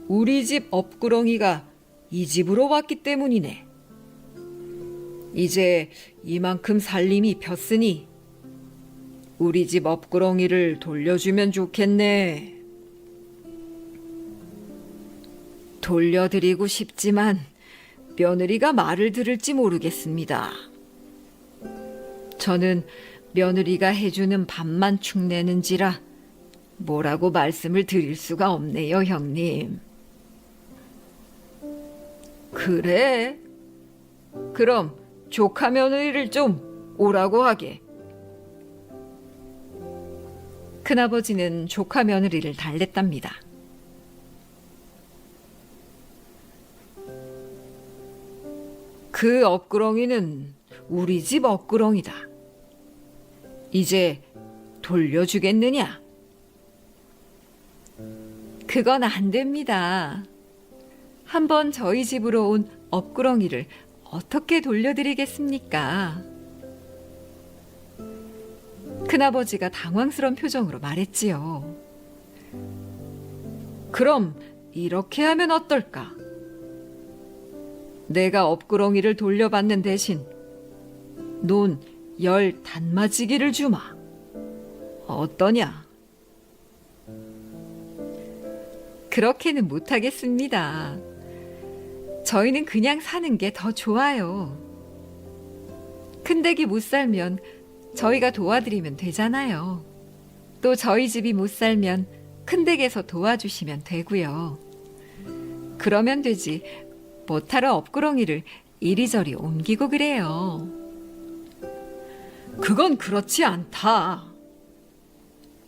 우리 집 업구렁이가 이 집으로 왔기 때문이네. 이제 이만큼 살림이 폈으니 우리 집 업구렁이를 돌려주면 좋겠네. 돌려드리고 싶지만 며느리가 말을 들을지 모르겠습니다. 저는 며느리가 해주는 밥만 축내는지라 뭐라고 말씀을 드릴 수가 없네요, 형님. 그래? 그럼 조카 며느리를 좀 오라고 하게. 큰아버지는 조카 며느리를 달랬답니다. 그 업구렁이는 우리 집 업구렁이다. 이제 돌려주겠느냐? 그건 안 됩니다. 한번 저희 집으로 온 업구렁이를 어떻게 돌려드리겠습니까? 큰아버지가 당황스러운 표정으로 말했지요. 그럼 이렇게 하면 어떨까? 내가 업구렁이를 돌려받는 대신 논 10 단마지기를 주마. 어떠냐? 그렇게는 못하겠습니다. 저희는 그냥 사는 게 더 좋아요. 큰댁이 못 살면 저희가 도와드리면 되잖아요. 또 저희 집이 못 살면 큰댁에서 도와주시면 되고요. 그러면 되지. 못하러 업구렁이를 이리저리 옮기고 그래요. 그건 그렇지 않다.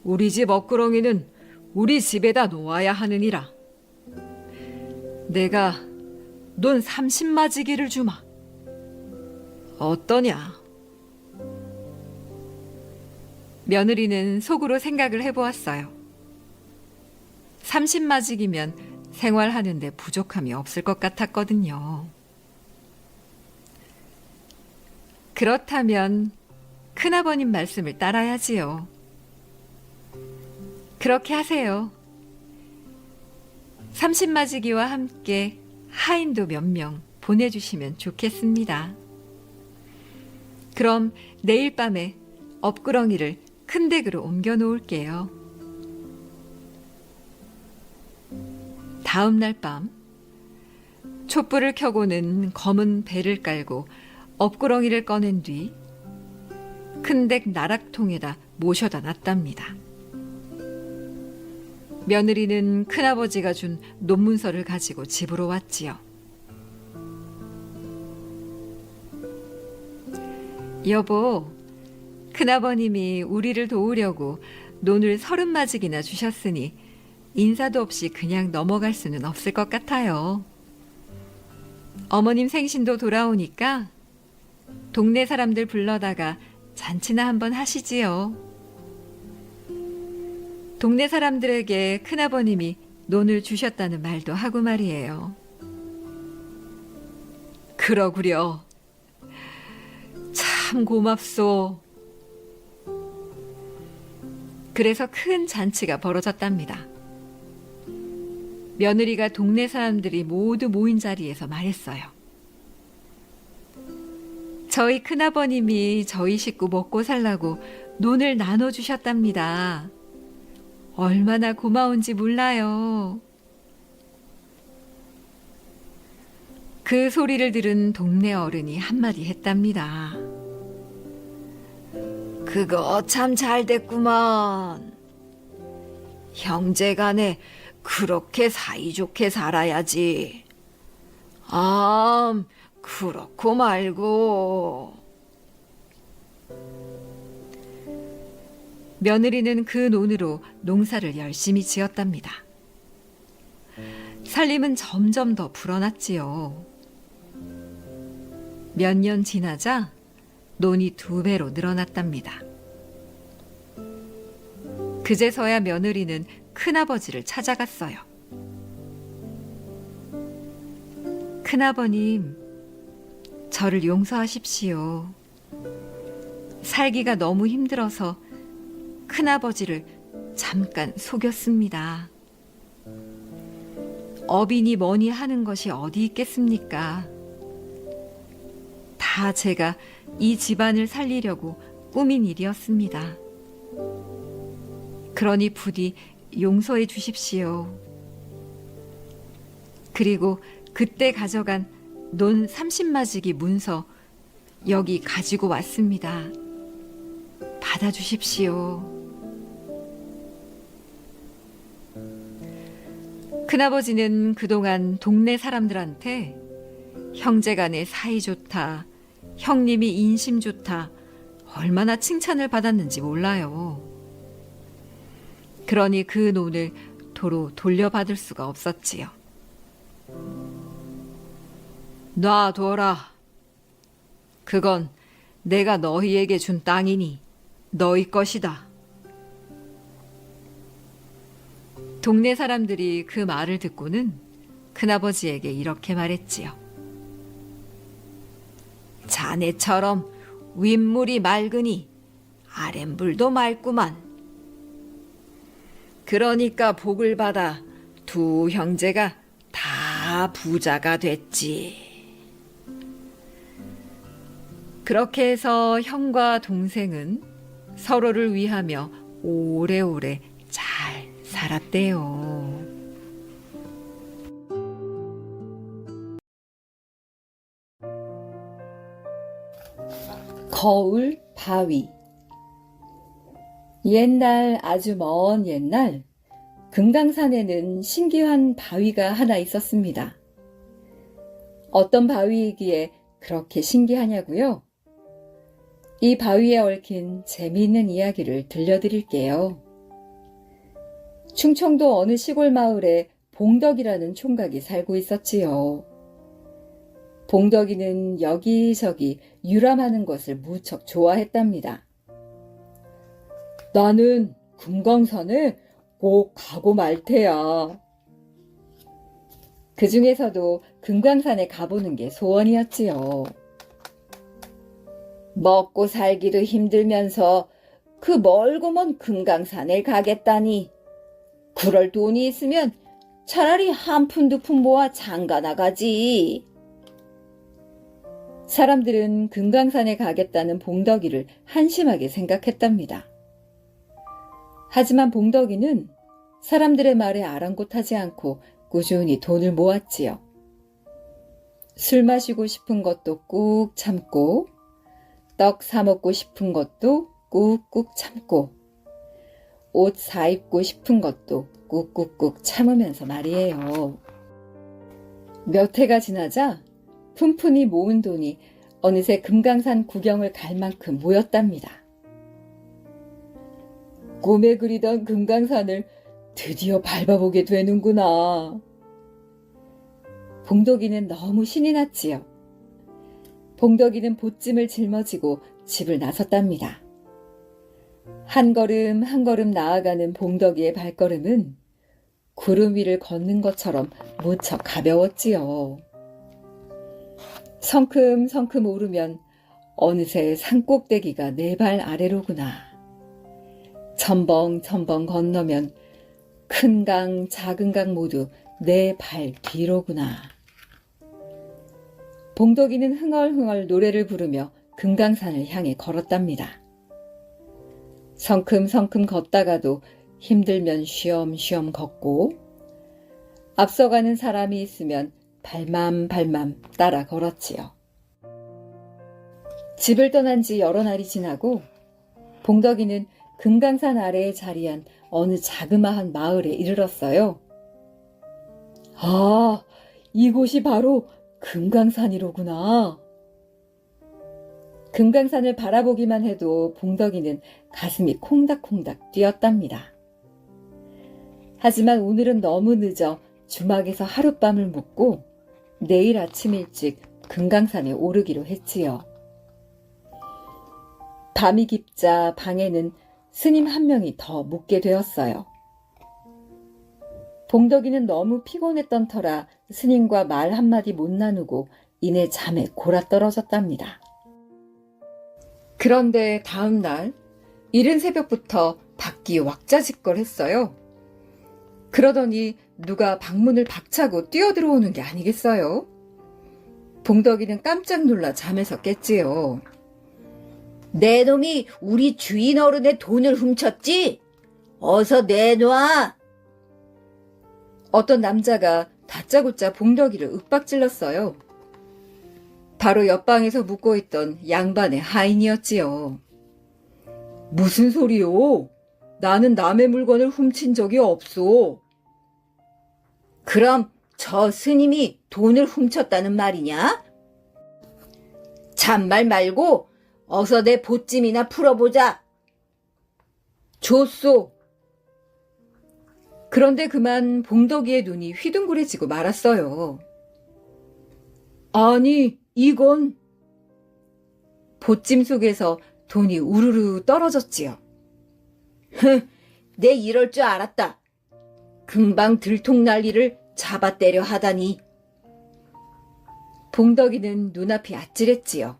우리 집 먹구렁이는 우리 집에다 놓아야 하느니라. 내가 넌 30마지기를 주마. 어떠냐? 며느리는 속으로 생각을 해보았어요. 30마지기면 생활하는데 부족함이 없을 것 같았거든요. 그렇다면 큰아버님 말씀을 따라야지요. 그렇게 하세요. 30마지기와 함께 하인도 몇 명 보내주시면 좋겠습니다. 그럼 내일 밤에 업구렁이를 큰 댁으로 옮겨 놓을게요. 다음 날 밤, 촛불을 켜고는 검은 배를 깔고 업구렁이를 꺼낸 뒤 큰 댁 나락통에다 모셔다 놨답니다. 며느리는 큰아버지가 준 논문서를 가지고 집으로 왔지요. 여보, 큰아버님이 우리를 도우려고 논을 30마지기나 주셨으니 인사도 없이 그냥 넘어갈 수는 없을 것 같아요. 어머님 생신도 돌아오니까 동네 사람들 불러다가 잔치나 한번 하시지요. 동네 사람들에게 큰아버님이 논을 주셨다는 말도 하고 말이에요. 그러구려. 참 고맙소. 그래서 큰 잔치가 벌어졌답니다. 며느리가 동네 사람들이 모두 모인 자리에서 말했어요. 저희 큰아버님이 저희 식구 먹고 살라고 논을 나눠주셨답니다. 얼마나 고마운지 몰라요. 그 소리를 들은 동네 어른이 한마디 했답니다. 그거 참 잘 됐구먼. 형제간에 그렇게 사이좋게 살아야지. 그렇고 말고. 며느리는 그 논으로 농사를 열심히 지었답니다. 살림은 점점 더 불어났지요. 몇 년 지나자 논이 2배로 늘어났답니다. 그제서야 며느리는 큰아버지를 찾아갔어요. 큰아버님, 저를 용서하십시오. 살기가 너무 힘들어서 큰아버지를 잠깐 속였습니다. 어비니 뭐니 하는 것이 어디 있겠습니까? 다 제가 이 집안을 살리려고 꾸민 일이었습니다. 그러니 부디 용서해 주십시오. 그리고 그때 가져간 논 30마지기 문서 여기 가지고 왔습니다. 받아주십시오. 큰아버지는 그동안 동네 사람들한테 형제간의 사이 좋다, 형님이 인심 좋다, 얼마나 칭찬을 받았는지 몰라요. 그러니 그 논을 도로 돌려받을 수가 없었지요. 놔둬라. 그건 내가 너희에게 준 땅이니 너희 것이다. 동네 사람들이 그 말을 듣고는 큰아버지에게 이렇게 말했지요. 자네처럼 윗물이 맑으니 아랫물도 맑구만. 그러니까 복을 받아 두 형제가 다 부자가 됐지. 그렇게 해서 형과 동생은 서로를 위하며 오래오래 잘 살았대요. 거울 바위. 옛날, 아주 먼 옛날, 금강산에는 신기한 바위가 하나 있었습니다. 어떤 바위이기에 그렇게 신기하냐고요? 이 바위에 얽힌 재미있는 이야기를 들려드릴게요. 충청도 어느 시골 마을에 봉덕이라는 총각이 살고 있었지요. 봉덕이는 여기저기 유람하는 것을 무척 좋아했답니다. 나는 금강산에 꼭 가고 말 테야. 그 중에서도 금강산에 가보는 게 소원이었지요. 먹고 살기도 힘들면서 그 멀고 먼 금강산에 가겠다니. 그럴 돈이 있으면 차라리 한 푼 두 푼 모아 장가 나가지. 사람들은 금강산에 가겠다는 봉덕이를 한심하게 생각했답니다. 하지만 봉덕이는 사람들의 말에 아랑곳하지 않고 꾸준히 돈을 모았지요. 술 마시고 싶은 것도 꾹 참고, 떡 사 먹고 싶은 것도 꾹꾹 참고, 옷 사 입고 싶은 것도 꾹꾹꾹 참으면서 말이에요. 몇 해가 지나자 푼푼히 모은 돈이 어느새 금강산 구경을 갈 만큼 모였답니다. 꿈에 그리던 금강산을 드디어 밟아보게 되는구나. 봉덕이는 너무 신이 났지요. 봉덕이는 보찜을 짊어지고 집을 나섰답니다. 한 걸음 한 걸음 나아가는 봉덕이의 발걸음은 구름 위를 걷는 것처럼 무척 가벼웠지요. 성큼성큼 오르면 어느새 산꼭대기가 내 발 아래로구나. 첨벙첨벙 건너면 큰 강, 작은 강 모두 내 발 뒤로구나. 봉덕이는 흥얼흥얼 노래를 부르며 금강산을 향해 걸었답니다. 성큼성큼 걷다가도 힘들면 쉬엄쉬엄 걷고, 앞서가는 사람이 있으면 발맘발맘 따라 걸었지요. 집을 떠난 지 여러 날이 지나고 봉덕이는 금강산 아래에 자리한 어느 자그마한 마을에 이르렀어요. 아, 이곳이 바로 금강산이로구나. 금강산을 바라보기만 해도 봉덕이는 가슴이 콩닥콩닥 뛰었답니다. 하지만 오늘은 너무 늦어 주막에서 하룻밤을 묵고 내일 아침 일찍 금강산에 오르기로 했지요. 밤이 깊자 방에는 스님 한 명이 더 묵게 되었어요. 봉덕이는 너무 피곤했던 터라 스님과 말 한마디 못 나누고 이내 잠에 골아떨어졌답니다. 그런데 다음 날 이른 새벽부터 밖이 왁자지껄했어요. 그러더니 누가 방문을 박차고 뛰어들어오는 게 아니겠어요? 봉덕이는 깜짝 놀라 잠에서 깼지요. 내 놈이 우리 주인 어른의 돈을 훔쳤지? 어서 내놔. 어떤 남자가 다짜고짜 봉덕이를 윽박질렀어요. 바로 옆방에서 묵고 있던 양반의 하인이었지요. 무슨 소리요? 나는 남의 물건을 훔친 적이 없소. 그럼 저 스님이 돈을 훔쳤다는 말이냐? 잔말 말고 어서 내 보찜이나 풀어보자. 줬소. 그런데 그만 봉덕이의 눈이 휘둥그레지고 말았어요. 아니, 이건... 보찜 속에서 돈이 우르르 떨어졌지요. 내 이럴 줄 알았다. 금방 들통날리를 잡아 때려 하다니. 봉덕이는 눈앞이 아찔했지요.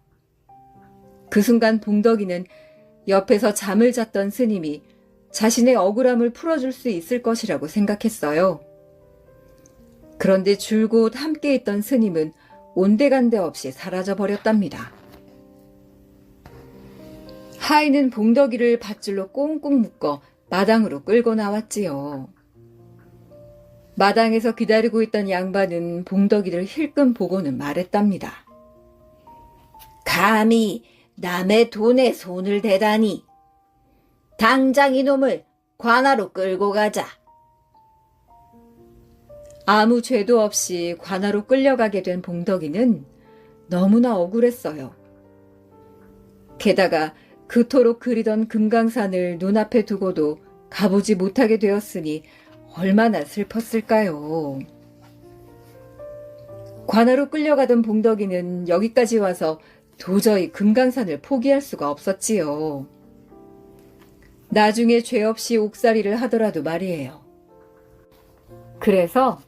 그 순간 봉덕이는 옆에서 잠을 잤던 스님이 자신의 억울함을 풀어줄 수 있을 것이라고 생각했어요. 그런데 줄곧 함께 있던 스님은 온데간데 없이 사라져버렸답니다. 하인은 봉덕이를 밧줄로 꽁꽁 묶어 마당으로 끌고 나왔지요. 마당에서 기다리고 있던 양반은 봉덕이를 힐끔 보고는 말했답니다. 감히 남의 돈에 손을 대다니. 당장 이놈을 관아로 끌고 가자. 아무 죄도 없이 관아로 끌려가게 된 봉덕이는 너무나 억울했어요. 게다가 그토록 그리던 금강산을 눈앞에 두고도 가보지 못하게 되었으니 얼마나 슬펐을까요? 관아로 끌려가던 봉덕이는 여기까지 와서 도저히 금강산을 포기할 수가 없었지요. 나중에 죄 없이 옥살이를 하더라도 말이에요. 그래서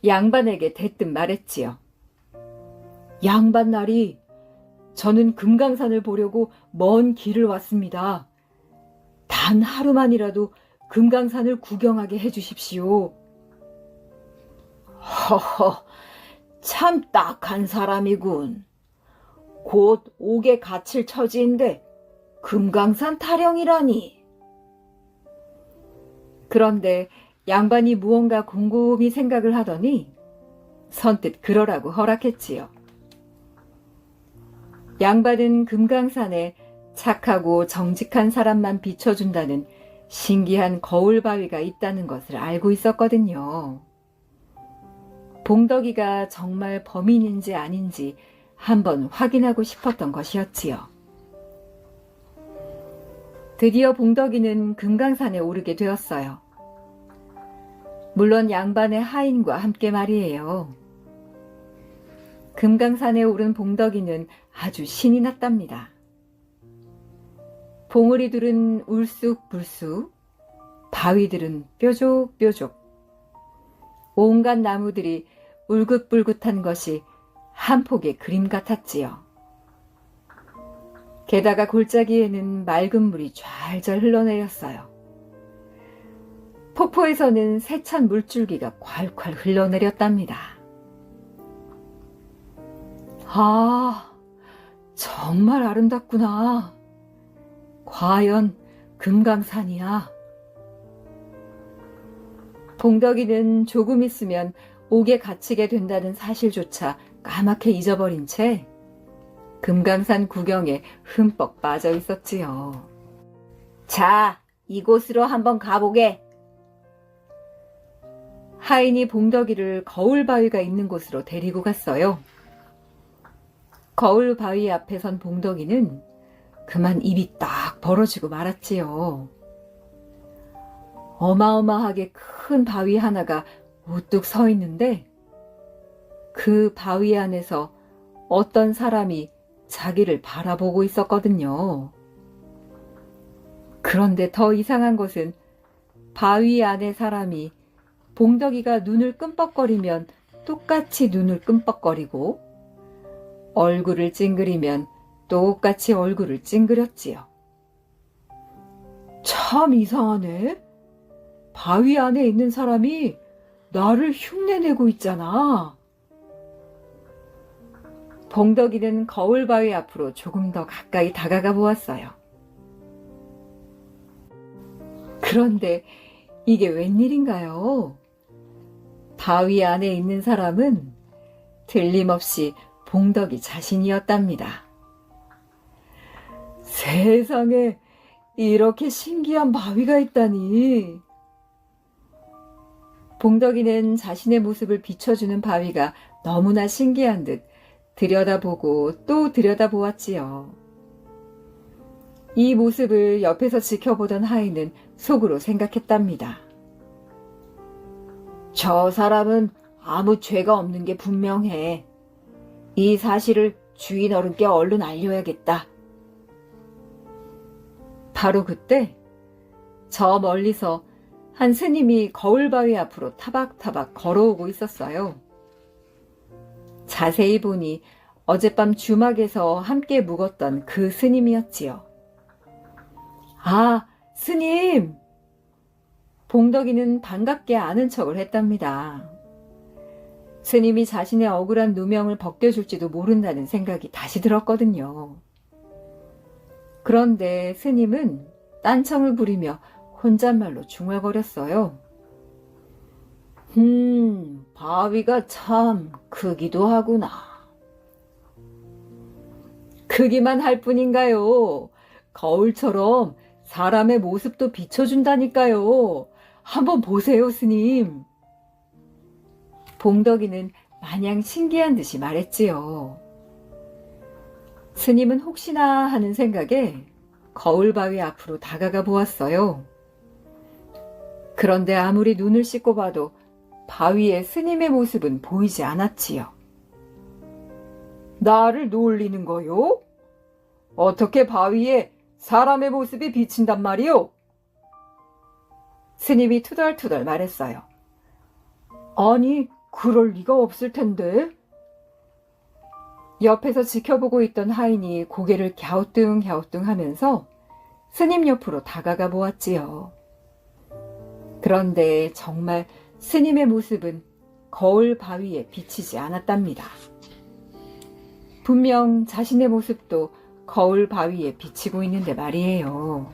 양반에게 대뜸 말했지요. 양반나리, 저는 금강산을 보려고 먼 길을 왔습니다. 단 하루만이라도 금강산을 구경하게 해주십시오. 허허, 참 딱한 사람이군. 곧 옥에 갇힐 처지인데 금강산 타령이라니. 그런데 양반이 무언가 곰곰이 생각을 하더니 선뜻 그러라고 허락했지요. 양반은 금강산에 착하고 정직한 사람만 비춰준다는 신기한 거울 바위가 있다는 것을 알고 있었거든요. 봉덕이가 정말 범인인지 아닌지 한번 확인하고 싶었던 것이었지요. 드디어 봉덕이는 금강산에 오르게 되었어요. 물론 양반의 하인과 함께 말이에요. 금강산에 오른 봉덕이는 아주 신이 났답니다. 봉우리들은 울쑥불쑥, 바위들은 뾰족뾰족, 온갖 나무들이 울긋불긋한 것이 한 폭의 그림 같았지요. 게다가 골짜기에는 맑은 물이 좔좔 흘러내렸어요. 폭포에서는 세찬 물줄기가 콸콸 흘러내렸답니다. 아, 정말 아름답구나. 과연 금강산이야. 봉덕이는 조금 있으면 옥에 갇히게 된다는 사실조차 까맣게 잊어버린 채 금강산 구경에 흠뻑 빠져 있었지요. 자, 이곳으로 한번 가보게. 하인이 봉덕이를 거울 바위가 있는 곳으로 데리고 갔어요. 거울 바위 앞에 선 봉덕이는 그만 입이 딱 벌어지고 말았지요. 어마어마하게 큰 바위 하나가 우뚝 서 있는데 그 바위 안에서 어떤 사람이 자기를 바라보고 있었거든요. 그런데 더 이상한 것은 바위 안의 사람이 봉덕이가 눈을 끔뻑거리면 똑같이 눈을 끔뻑거리고 얼굴을 찡그리면 똑같이 얼굴을 찡그렸지요. 참 이상하네. 바위 안에 있는 사람이 나를 흉내내고 있잖아. 봉덕이는 거울 바위 앞으로 조금 더 가까이 다가가 보았어요. 그런데 이게 웬일인가요? 바위 안에 있는 사람은 틀림없이 봉덕이 자신이었답니다. 세상에 이렇게 신기한 바위가 있다니. 봉덕이는 자신의 모습을 비춰주는 바위가 너무나 신기한 듯 들여다보고 또 들여다보았지요. 이 모습을 옆에서 지켜보던 하인은 속으로 생각했답니다. 저 사람은 아무 죄가 없는 게 분명해. 이 사실을 주인 어른께 얼른 알려야겠다. 바로 그때 저 멀리서 한 스님이 거울바위 앞으로 타박타박 걸어오고 있었어요. 자세히 보니 어젯밤 주막에서 함께 묵었던 그 스님이었지요. 아, 스님! 봉덕이는 반갑게 아는 척을 했답니다. 스님이 자신의 억울한 누명을 벗겨줄지도 모른다는 생각이 다시 들었거든요. 그런데 스님은 딴청을 부리며 혼잣말로 중얼거렸어요. 바위가 참 크기도 하구나. 크기만 할 뿐인가요? 거울처럼 사람의 모습도 비춰준다니까요. 한번 보세요, 스님. 봉덕이는 마냥 신기한 듯이 말했지요. 스님은 혹시나 하는 생각에 거울 바위 앞으로 다가가 보았어요. 그런데 아무리 눈을 씻고 봐도 바위에 스님의 모습은 보이지 않았지요. 나를 놀리는 거요? 어떻게 바위에 사람의 모습이 비친단 말이오? 스님이 투덜투덜 말했어요. 아니, 그럴 리가 없을 텐데. 옆에서 지켜보고 있던 하인이 고개를 갸우뚱갸우뚱 하면서 스님 옆으로 다가가 보았지요. 그런데 정말 스님의 모습은 거울 바위에 비치지 않았답니다. 분명 자신의 모습도 거울 바위에 비치고 있는데 말이에요.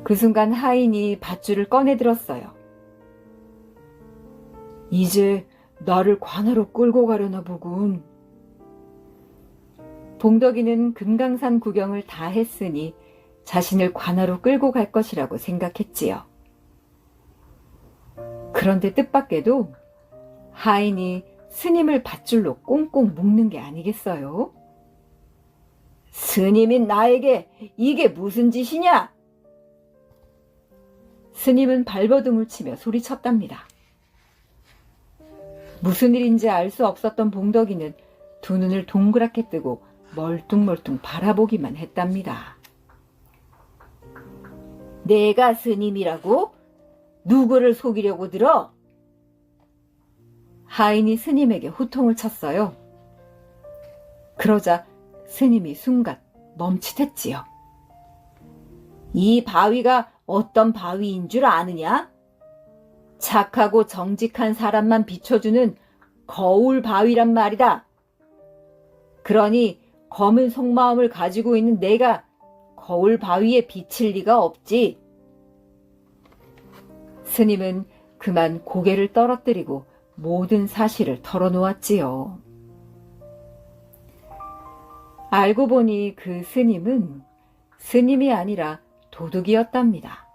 그 순간 하인이 밧줄을 꺼내 들었어요. 이제 나를 관하로 끌고 가려나 보군. 봉덕이는 금강산 구경을 다 했으니 자신을 관하로 끌고 갈 것이라고 생각했지요. 그런데 뜻밖에도 하인이 스님을 밧줄로 꽁꽁 묶는 게 아니겠어요? 스님인 나에게 이게 무슨 짓이냐? 스님은 발버둥을 치며 소리쳤답니다. 무슨 일인지 알 수 없었던 봉덕이는 두 눈을 동그랗게 뜨고 멀뚱멀뚱 바라보기만 했답니다. 내가 스님이라고? 누구를 속이려고 들어? 하인이 스님에게 호통을 쳤어요. 그러자 스님이 순간 멈칫했지요. 이 바위가 어떤 바위인 줄 아느냐? 착하고 정직한 사람만 비춰주는 거울 바위란 말이다. 그러니 검은 속마음을 가지고 있는 내가 거울 바위에 비칠 리가 없지. 스님은 그만 고개를 떨어뜨리고 모든 사실을 털어놓았지요. 알고 보니 그 스님은 스님이 아니라 도둑이었답니다.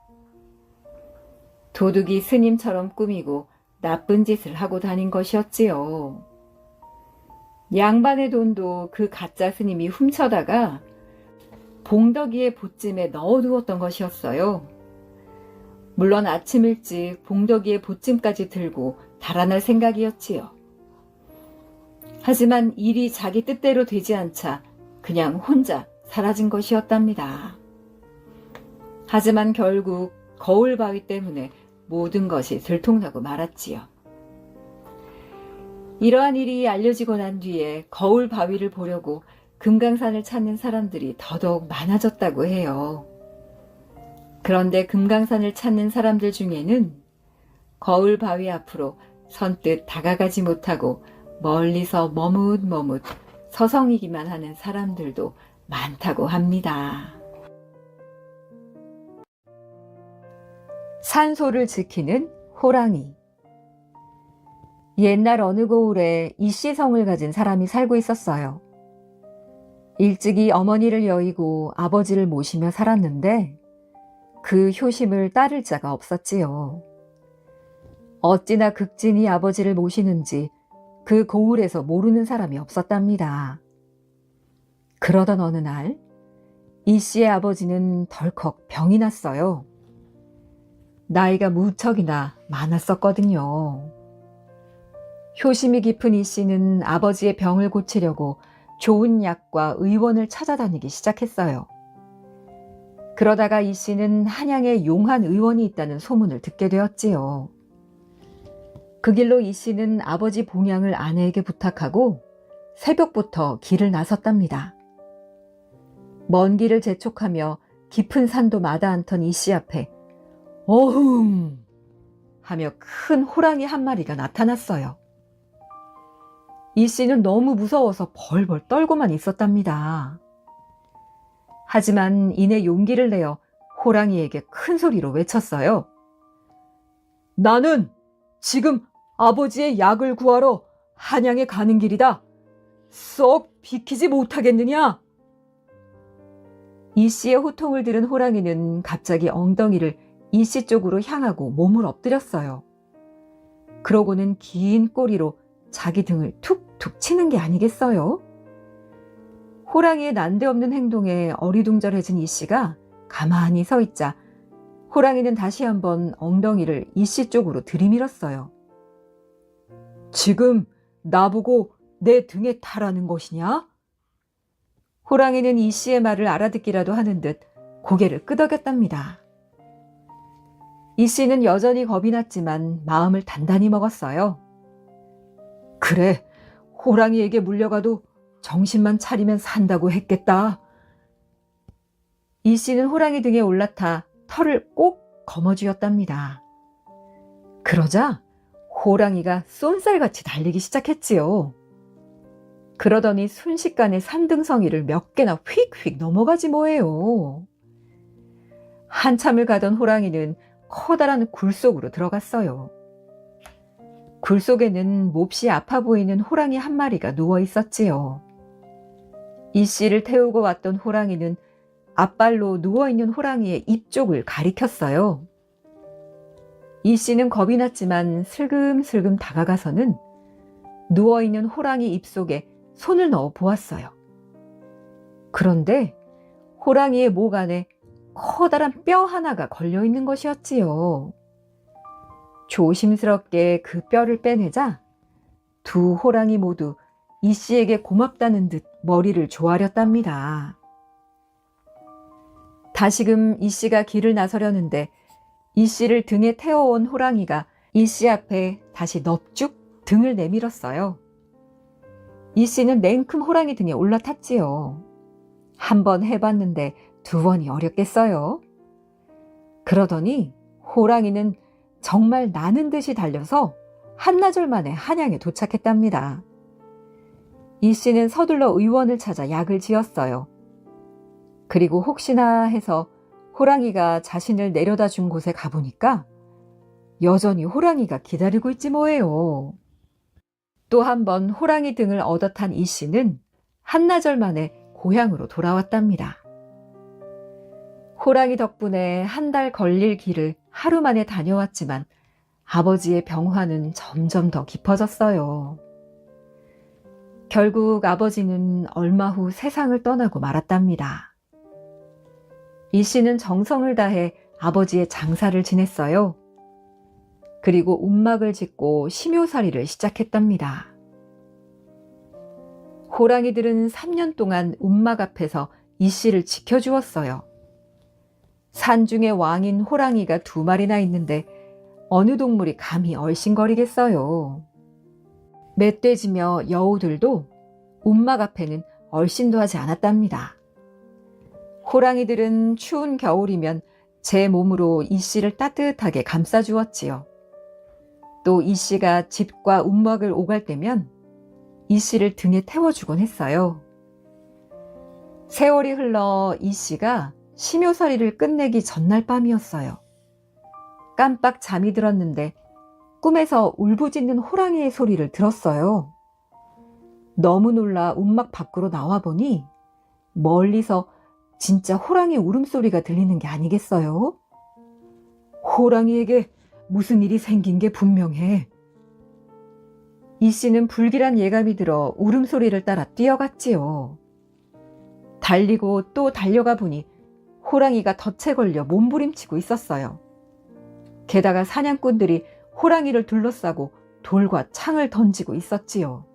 도둑이 스님처럼 꾸미고 나쁜 짓을 하고 다닌 것이었지요. 양반의 돈도 그 가짜 스님이 훔쳐다가 봉덕이의 보찜에 넣어두었던 것이었어요. 물론 아침 일찍 봉덕이의 보찜까지 들고 달아날 생각이었지요. 하지만 일이 자기 뜻대로 되지 않자 그냥 혼자 사라진 것이었답니다. 하지만 결국 거울 바위 때문에 모든 것이 들통나고 말았지요. 이러한 일이 알려지고 난 뒤에 거울 바위를 보려고 금강산을 찾는 사람들이 더더욱 많아졌다고 해요. 그런데 금강산을 찾는 사람들 중에는 거울 바위 앞으로 선뜻 다가가지 못하고 멀리서 머뭇머뭇 서성이기만 하는 사람들도 많다고 합니다. 산소를 지키는 호랑이. 옛날 어느 고을에 이씨성을 가진 사람이 살고 있었어요. 일찍이 어머니를 여의고 아버지를 모시며 살았는데 그 효심을 따를 자가 없었지요. 어찌나 극진히 아버지를 모시는지 그 고을에서 모르는 사람이 없었답니다. 그러던 어느 날 이씨의 아버지는 덜컥 병이 났어요. 나이가 무척이나 많았었거든요. 효심이 깊은 이씨는 아버지의 병을 고치려고 좋은 약과 의원을 찾아다니기 시작했어요. 그러다가 이씨는 한양에 용한 의원이 있다는 소문을 듣게 되었지요. 그 길로 이씨는 아버지 봉양을 아내에게 부탁하고 새벽부터 길을 나섰답니다. 먼 길을 재촉하며 깊은 산도 마다 않던 이씨 앞에 어흥 하며 큰 호랑이 한 마리가 나타났어요. 이씨는 너무 무서워서 벌벌 떨고만 있었답니다. 하지만 이내 용기를 내어 호랑이에게 큰 소리로 외쳤어요. 나는 지금 아버지의 약을 구하러 한양에 가는 길이다. 썩 비키지 못하겠느냐? 이씨의 호통을 들은 호랑이는 갑자기 엉덩이를 이씨 쪽으로 향하고 몸을 엎드렸어요. 그러고는 긴 꼬리로 자기 등을 툭툭 치는 게 아니겠어요? 호랑이의 난데없는 행동에 어리둥절해진 이 씨가 가만히 서 있자 호랑이는 다시 한번 엉덩이를 이 씨 쪽으로 들이밀었어요. 지금 나보고 내 등에 타라는 것이냐? 호랑이는 이 씨의 말을 알아듣기라도 하는 듯 고개를 끄덕였답니다. 이 씨는 여전히 겁이 났지만 마음을 단단히 먹었어요. 그래, 호랑이에게 물려가도 정신만 차리면 산다고 했겠다. 이 씨는 호랑이 등에 올라타 털을 꼭 거머쥐었답니다. 그러자 호랑이가 쏜살같이 달리기 시작했지요. 그러더니 순식간에 산등성이를 몇 개나 휙휙 넘어가지 뭐예요. 한참을 가던 호랑이는 커다란 굴 속으로 들어갔어요. 굴 속에는 몹시 아파 보이는 호랑이 한 마리가 누워 있었지요. 이 씨를 태우고 왔던 호랑이는 앞발로 누워있는 호랑이의 입 쪽을 가리켰어요. 이 씨는 겁이 났지만 슬금슬금 다가가서는 누워있는 호랑이 입속에 손을 넣어 보았어요. 그런데 호랑이의 목 안에 커다란 뼈 하나가 걸려있는 것이었지요. 조심스럽게 그 뼈를 빼내자 두 호랑이 모두 이 씨에게 고맙다는 듯 머리를 조아렸답니다. 다시금 이 씨가 길을 나서려는데 이 씨를 등에 태워온 호랑이가 이 씨 앞에 다시 넙죽 등을 내밀었어요. 이 씨는 냉큼 호랑이 등에 올라탔지요. 한 번 해봤는데 두 번이 어렵겠어요. 그러더니 호랑이는 정말 나는 듯이 달려서 한나절 만에 한양에 도착했답니다. 이 씨는 서둘러 의원을 찾아 약을 지었어요. 그리고 혹시나 해서 호랑이가 자신을 내려다 준 곳에 가보니까 여전히 호랑이가 기다리고 있지 뭐예요. 또 한 번 호랑이 등을 얻어 탄 이 씨는 한나절 만에 고향으로 돌아왔답니다. 호랑이 덕분에 한 달 걸릴 길을 하루 만에 다녀왔지만 아버지의 병화는 점점 더 깊어졌어요. 결국 아버지는 얼마 후 세상을 떠나고 말았답니다. 이 씨는 정성을 다해 아버지의 장사를 지냈어요. 그리고 움막을 짓고 심요살이를 시작했답니다. 호랑이들은 3년 동안 움막 앞에서 이 씨를 지켜주었어요. 산중의 왕인 호랑이가 2마리나 있는데 어느 동물이 감히 얼씬거리겠어요. 멧돼지며 여우들도 움막 앞에는 얼씬도 하지 않았답니다. 호랑이들은 추운 겨울이면 제 몸으로 이 씨를 따뜻하게 감싸주었지요. 또 이 씨가 집과 움막을 오갈 때면 이 씨를 등에 태워주곤 했어요. 세월이 흘러 이 씨가 심요살이를 끝내기 전날 밤이었어요. 깜빡 잠이 들었는데 꿈에서 울부짖는 호랑이의 소리를 들었어요. 너무 놀라 움막 밖으로 나와보니 멀리서 진짜 호랑이 울음소리가 들리는 게 아니겠어요? 호랑이에게 무슨 일이 생긴 게 분명해. 이 씨는 불길한 예감이 들어 울음소리를 따라 뛰어갔지요. 달리고 또 달려가 보니 호랑이가 덫에 걸려 몸부림치고 있었어요. 게다가 사냥꾼들이 호랑이를 둘러싸고 돌과 창을 던지고 있었지요.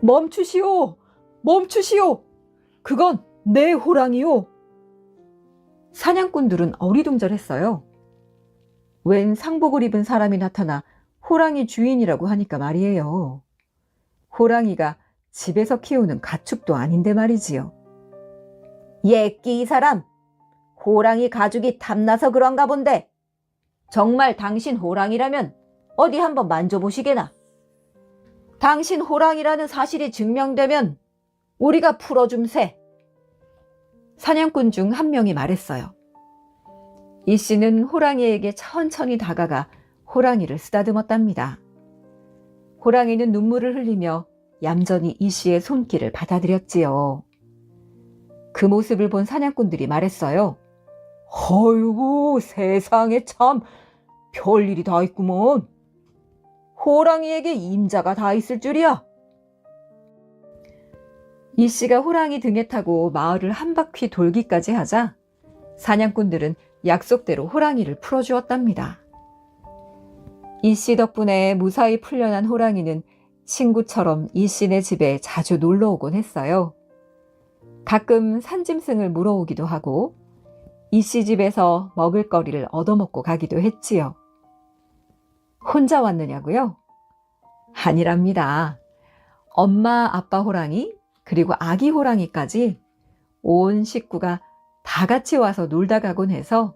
멈추시오! 멈추시오! 그건 내 호랑이요! 사냥꾼들은 어리둥절했어요. 웬 상복을 입은 사람이 나타나 호랑이 주인이라고 하니까 말이에요. 호랑이가 집에서 키우는 가축도 아닌데 말이지요. 예끼 이 사람, 호랑이 가죽이 탐나서 그런가 본데 정말 당신 호랑이라면 어디 한번 만져보시게나. 당신 호랑이라는 사실이 증명되면 우리가 풀어줌세. 사냥꾼 중 한 명이 말했어요. 이 씨는 호랑이에게 천천히 다가가 호랑이를 쓰다듬었답니다. 호랑이는 눈물을 흘리며 얌전히 이 씨의 손길을 받아들였지요. 그 모습을 본 사냥꾼들이 말했어요. 어이구, 세상에 참 별일이 다 있구먼. 호랑이에게 임자가 다 있을 줄이야. 이 씨가 호랑이 등에 타고 마을을 한 바퀴 돌기까지 하자 사냥꾼들은 약속대로 호랑이를 풀어주었답니다. 이 씨 덕분에 무사히 풀려난 호랑이는 친구처럼 이 씨네 집에 자주 놀러 오곤 했어요. 가끔 산짐승을 물어오기도 하고 이 씨 집에서 먹을거리를 얻어먹고 가기도 했지요. 혼자 왔느냐고요? 아니랍니다. 엄마, 아빠 호랑이, 그리고 아기 호랑이까지 온 식구가 다 같이 와서 놀다 가곤 해서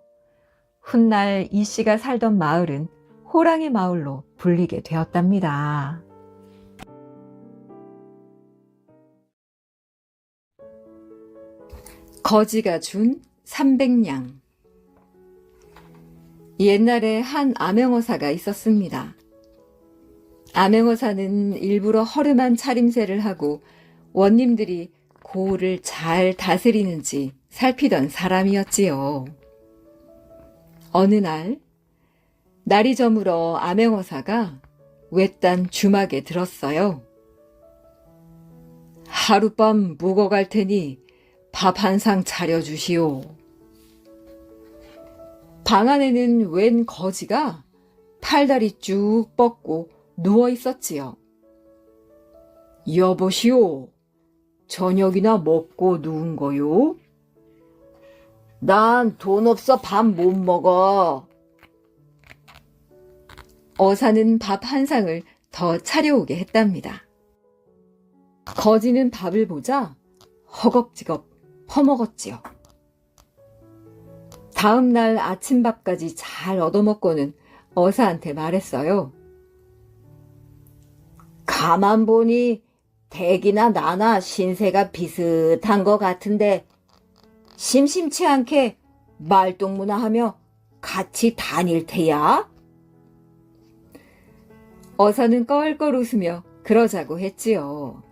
훗날 이 씨가 살던 마을은 호랑이 마을로 불리게 되었답니다. 거지가 준 300냥. 옛날에 한 암행어사가 있었습니다. 암행어사는 일부러 허름한 차림새를 하고 원님들이 고을을 잘 다스리는지 살피던 사람이었지요. 어느 날, 날이 저물어 암행어사가 외딴 주막에 들었어요. 하룻밤 묵어갈 테니 밥 한 상 차려주시오. 방 안에는 웬 거지가 팔다리 쭉 뻗고 누워 있었지요. 여보시오, 저녁이나 먹고 누운 거요? 난 돈 없어 밥 못 먹어. 어사는 밥 한 상을 더 차려오게 했답니다. 거지는 밥을 보자 허겁지겁 퍼먹었지요. 다음 날 아침밥까지 잘 얻어먹고는 어사한테 말했어요. 가만 보니 댁이나 나나 신세가 비슷한 것 같은데 심심치 않게 말동무나 같이 다닐 테야? 어사는 껄껄 웃으며 그러자고 했지요.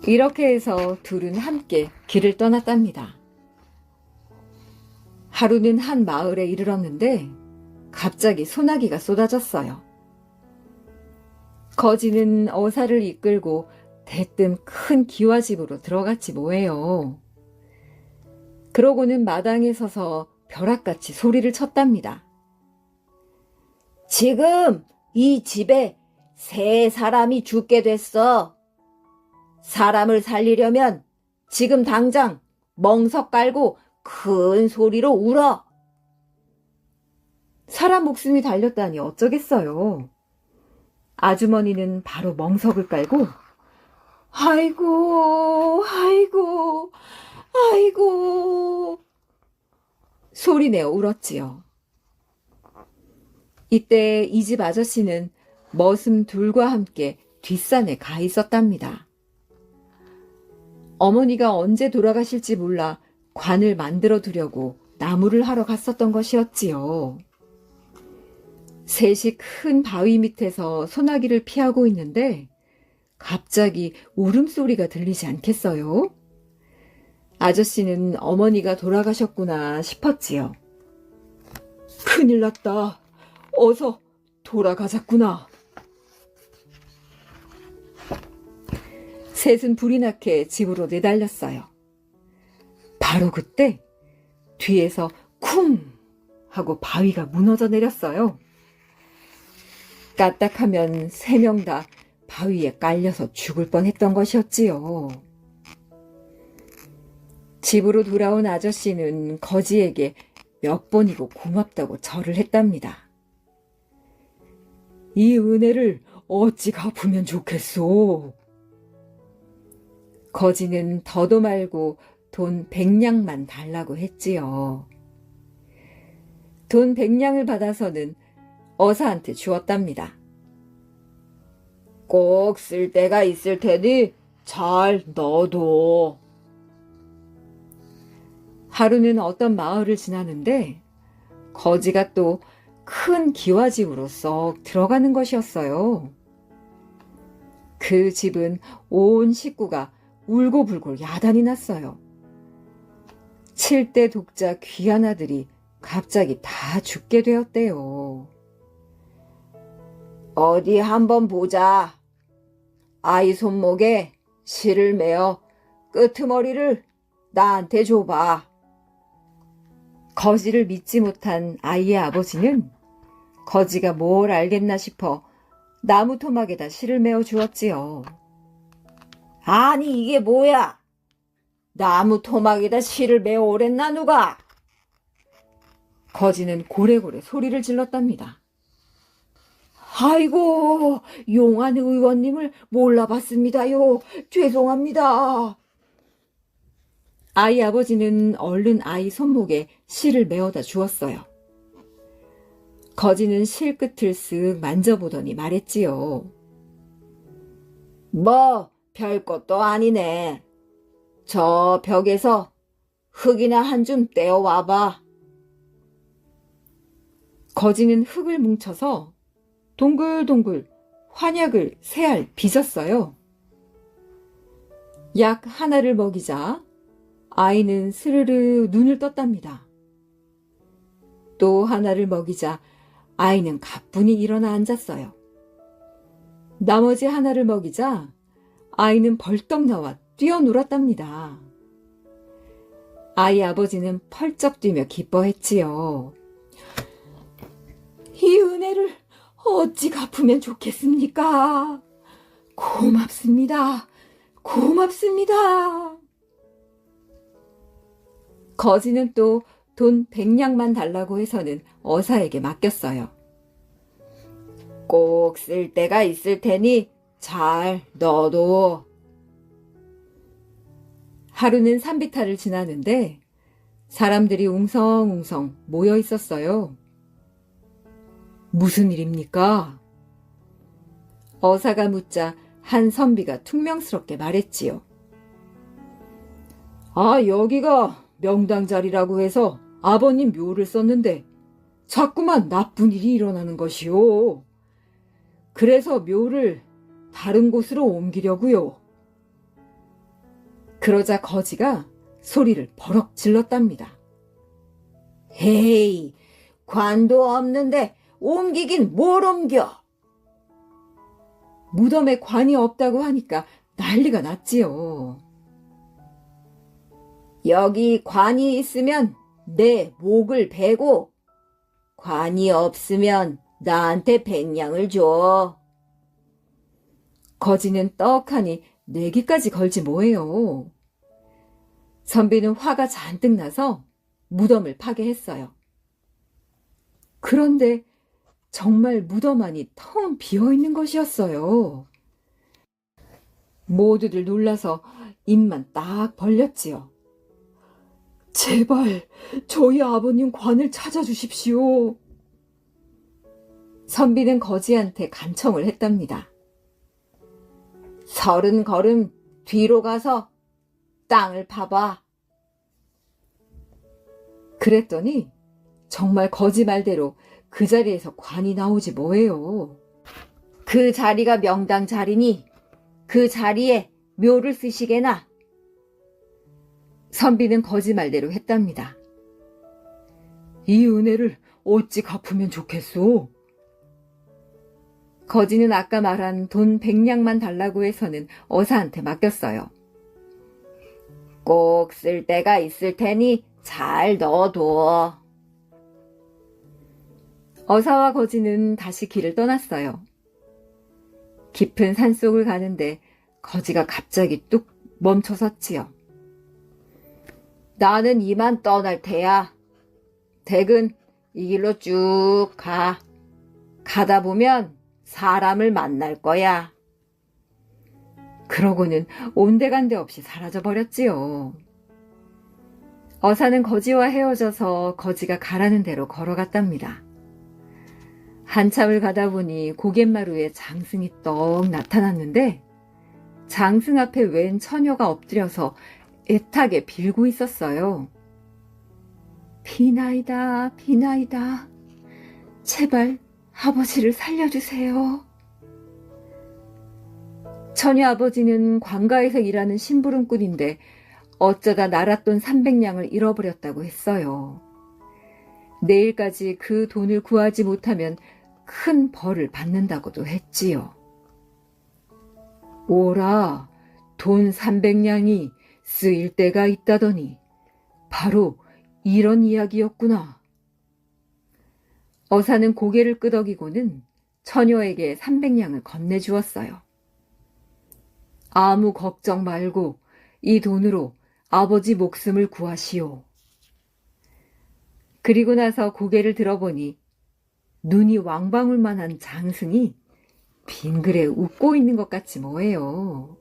이렇게 해서 둘은 함께 길을 떠났답니다. 하루는 한 마을에 이르렀는데 갑자기 소나기가 쏟아졌어요. 거지는 어사를 이끌고 대뜸 큰 기와집으로 들어갔지 뭐예요. 그러고는 마당에 서서 벼락같이 소리를 쳤답니다. 지금 이 집에 3사람이 죽게 됐어. 사람을 살리려면 지금 당장 멍석 깔고 큰 소리로 울어. 사람 목숨이 달렸다니 어쩌겠어요. 아주머니는 바로 멍석을 깔고 아이고, 아이고, 아이고 소리내어 울었지요. 이때 이 집 아저씨는 머슴 둘과 함께 뒷산에 가 있었답니다. 어머니가 언제 돌아가실지 몰라 관을 만들어 두려고 나무를 하러 갔었던 것이었지요. 셋이 큰 바위 밑에서 소나기를 피하고 있는데 갑자기 울음소리가 들리지 않겠어요? 아저씨는 어머니가 돌아가셨구나 싶었지요. 큰일 났다. 어서 돌아가자꾸나. 셋은 불이 나게 집으로 내달렸어요. 바로 그때 뒤에서 쿵 하고 바위가 무너져 내렸어요. 까딱하면 3명 다 바위에 깔려서 죽을 뻔했던 것이었지요. 집으로 돌아온 아저씨는 거지에게 몇 번이고 고맙다고 절을 했답니다. 이 은혜를 어찌 갚으면 좋겠소? 거지는 더도 말고 돈 100냥만 달라고 했지요. 돈 100냥을 받아서는 어사한테 주었답니다. 꼭 쓸 때가 있을 테니 잘 넣어둬. 하루는 어떤 마을을 지나는데 거지가 또 큰 기와집으로 썩 들어가는 것이었어요. 그 집은 온 식구가 울고불고 야단이 났어요. 7대 독자 귀한 아들이 갑자기 다 죽게 되었대요. 어디 한번 보자. 아이 손목에 실을 매어 끄트머리를 나한테 줘봐. 거지를 믿지 못한 아이의 아버지는 거지가 뭘 알겠나 싶어 나무 토막에다 실을 메어 주었지요. 아니 이게 뭐야? 나무 토막에다 실을 메어 오랬나 누가? 거지는 고래고래 소리를 질렀답니다. 아이고, 용한 의원님을 몰라봤습니다요. 죄송합니다. 아이 아버지는 얼른 아이 손목에 실을 메어다 주었어요. 거지는 실 끝을 쓱 만져보더니 말했지요. 뭐 별것도 아니네. 저 벽에서 흙이나 한 줌 떼어와봐. 거지는 흙을 뭉쳐서 동글동글 환약을 3알 빚었어요. 약 하나를 먹이자 아이는 스르르 눈을 떴답니다. 또 하나를 먹이자 아이는 가뿐히 일어나 앉았어요. 나머지 하나를 먹이자 아이는 벌떡 나와 뛰어놀았답니다. 아이 아버지는 펄쩍 뛰며 기뻐했지요. 이 은혜를 어찌 갚으면 좋겠습니까? 고맙습니다. 고맙습니다. 거지는 또 돈 100냥만 달라고 해서는 어사에게 맡겼어요. 꼭 쓸 때가 있을 테니 잘 넣어둬. 하루는 산비탈을 지나는데 사람들이 웅성웅성 모여 있었어요. 무슨 일입니까? 어사가 묻자 한 선비가 퉁명스럽게 말했지요. 아, 여기가 명당 자리라고 해서 아버님 묘를 썼는데 자꾸만 나쁜 일이 일어나는 것이요. 그래서 묘를 다른 곳으로 옮기려고요. 그러자 거지가 소리를 버럭 질렀답니다. 헤이, 관도 없는데 옮기긴 뭘 옮겨? 무덤에 관이 없다고 하니까 난리가 났지요. 여기 관이 있으면 내 목을 베고 관이 없으면 나한테 100냥을 줘. 거지는 떡하니 내기까지 걸지 뭐해요. 선비는 화가 잔뜩 나서 무덤을 파괴했어요. 그런데 정말 무덤 안이 텅 비어있는 것이었어요. 모두들 놀라서 입만 딱 벌렸지요. 제발 저희 아버님 관을 찾아주십시오. 선비는 거지한테 간청을 했답니다. 30걸음 뒤로 가서 땅을 파봐. 그랬더니 정말 거지 말대로 그 자리에서 관이 나오지 뭐예요. 그 자리가 명당 자리니 그 자리에 묘를 쓰시게나. 선비는 거지 말대로 했답니다. 이 은혜를 어찌 갚으면 좋겠소? 거지는 아까 말한 돈 100냥만 달라고 해서는 어사한테 맡겼어요. 꼭 쓸 때가 있을 테니 잘 넣어둬. 어사와 거지는 다시 길을 떠났어요. 깊은 산속을 가는데 거지가 갑자기 뚝 멈춰섰지요. 나는 이만 떠날 테야. 댁은 이 길로 쭉 가. 가다 보면 사람을 만날 거야. 그러고는 온데간데 없이 사라져버렸지요. 어사는 거지와 헤어져서 거지가 가라는 대로 걸어갔답니다. 한참을 가다 보니 고갯마루에 장승이 떡 나타났는데 장승 앞에 웬 처녀가 엎드려서 애타게 빌고 있었어요. 비나이다, 비나이다. 제발 아버지를 살려주세요. 처녀 아버지는 관가에서 일하는 심부름꾼인데 어쩌다 날았던 300냥을 잃어버렸다고 했어요. 내일까지 그 돈을 구하지 못하면 큰 벌을 받는다고도 했지요. 오라, 돈 300냥이 쓰일 때가 있다더니 바로 이런 이야기였구나. 어사는 고개를 끄덕이고는 처녀에게 300냥을 건네주었어요. 아무 걱정 말고 이 돈으로 아버지 목숨을 구하시오. 그리고 나서 고개를 들어보니 눈이 왕방울만한 장승이 빙그레 웃고 있는 것 같지 뭐예요.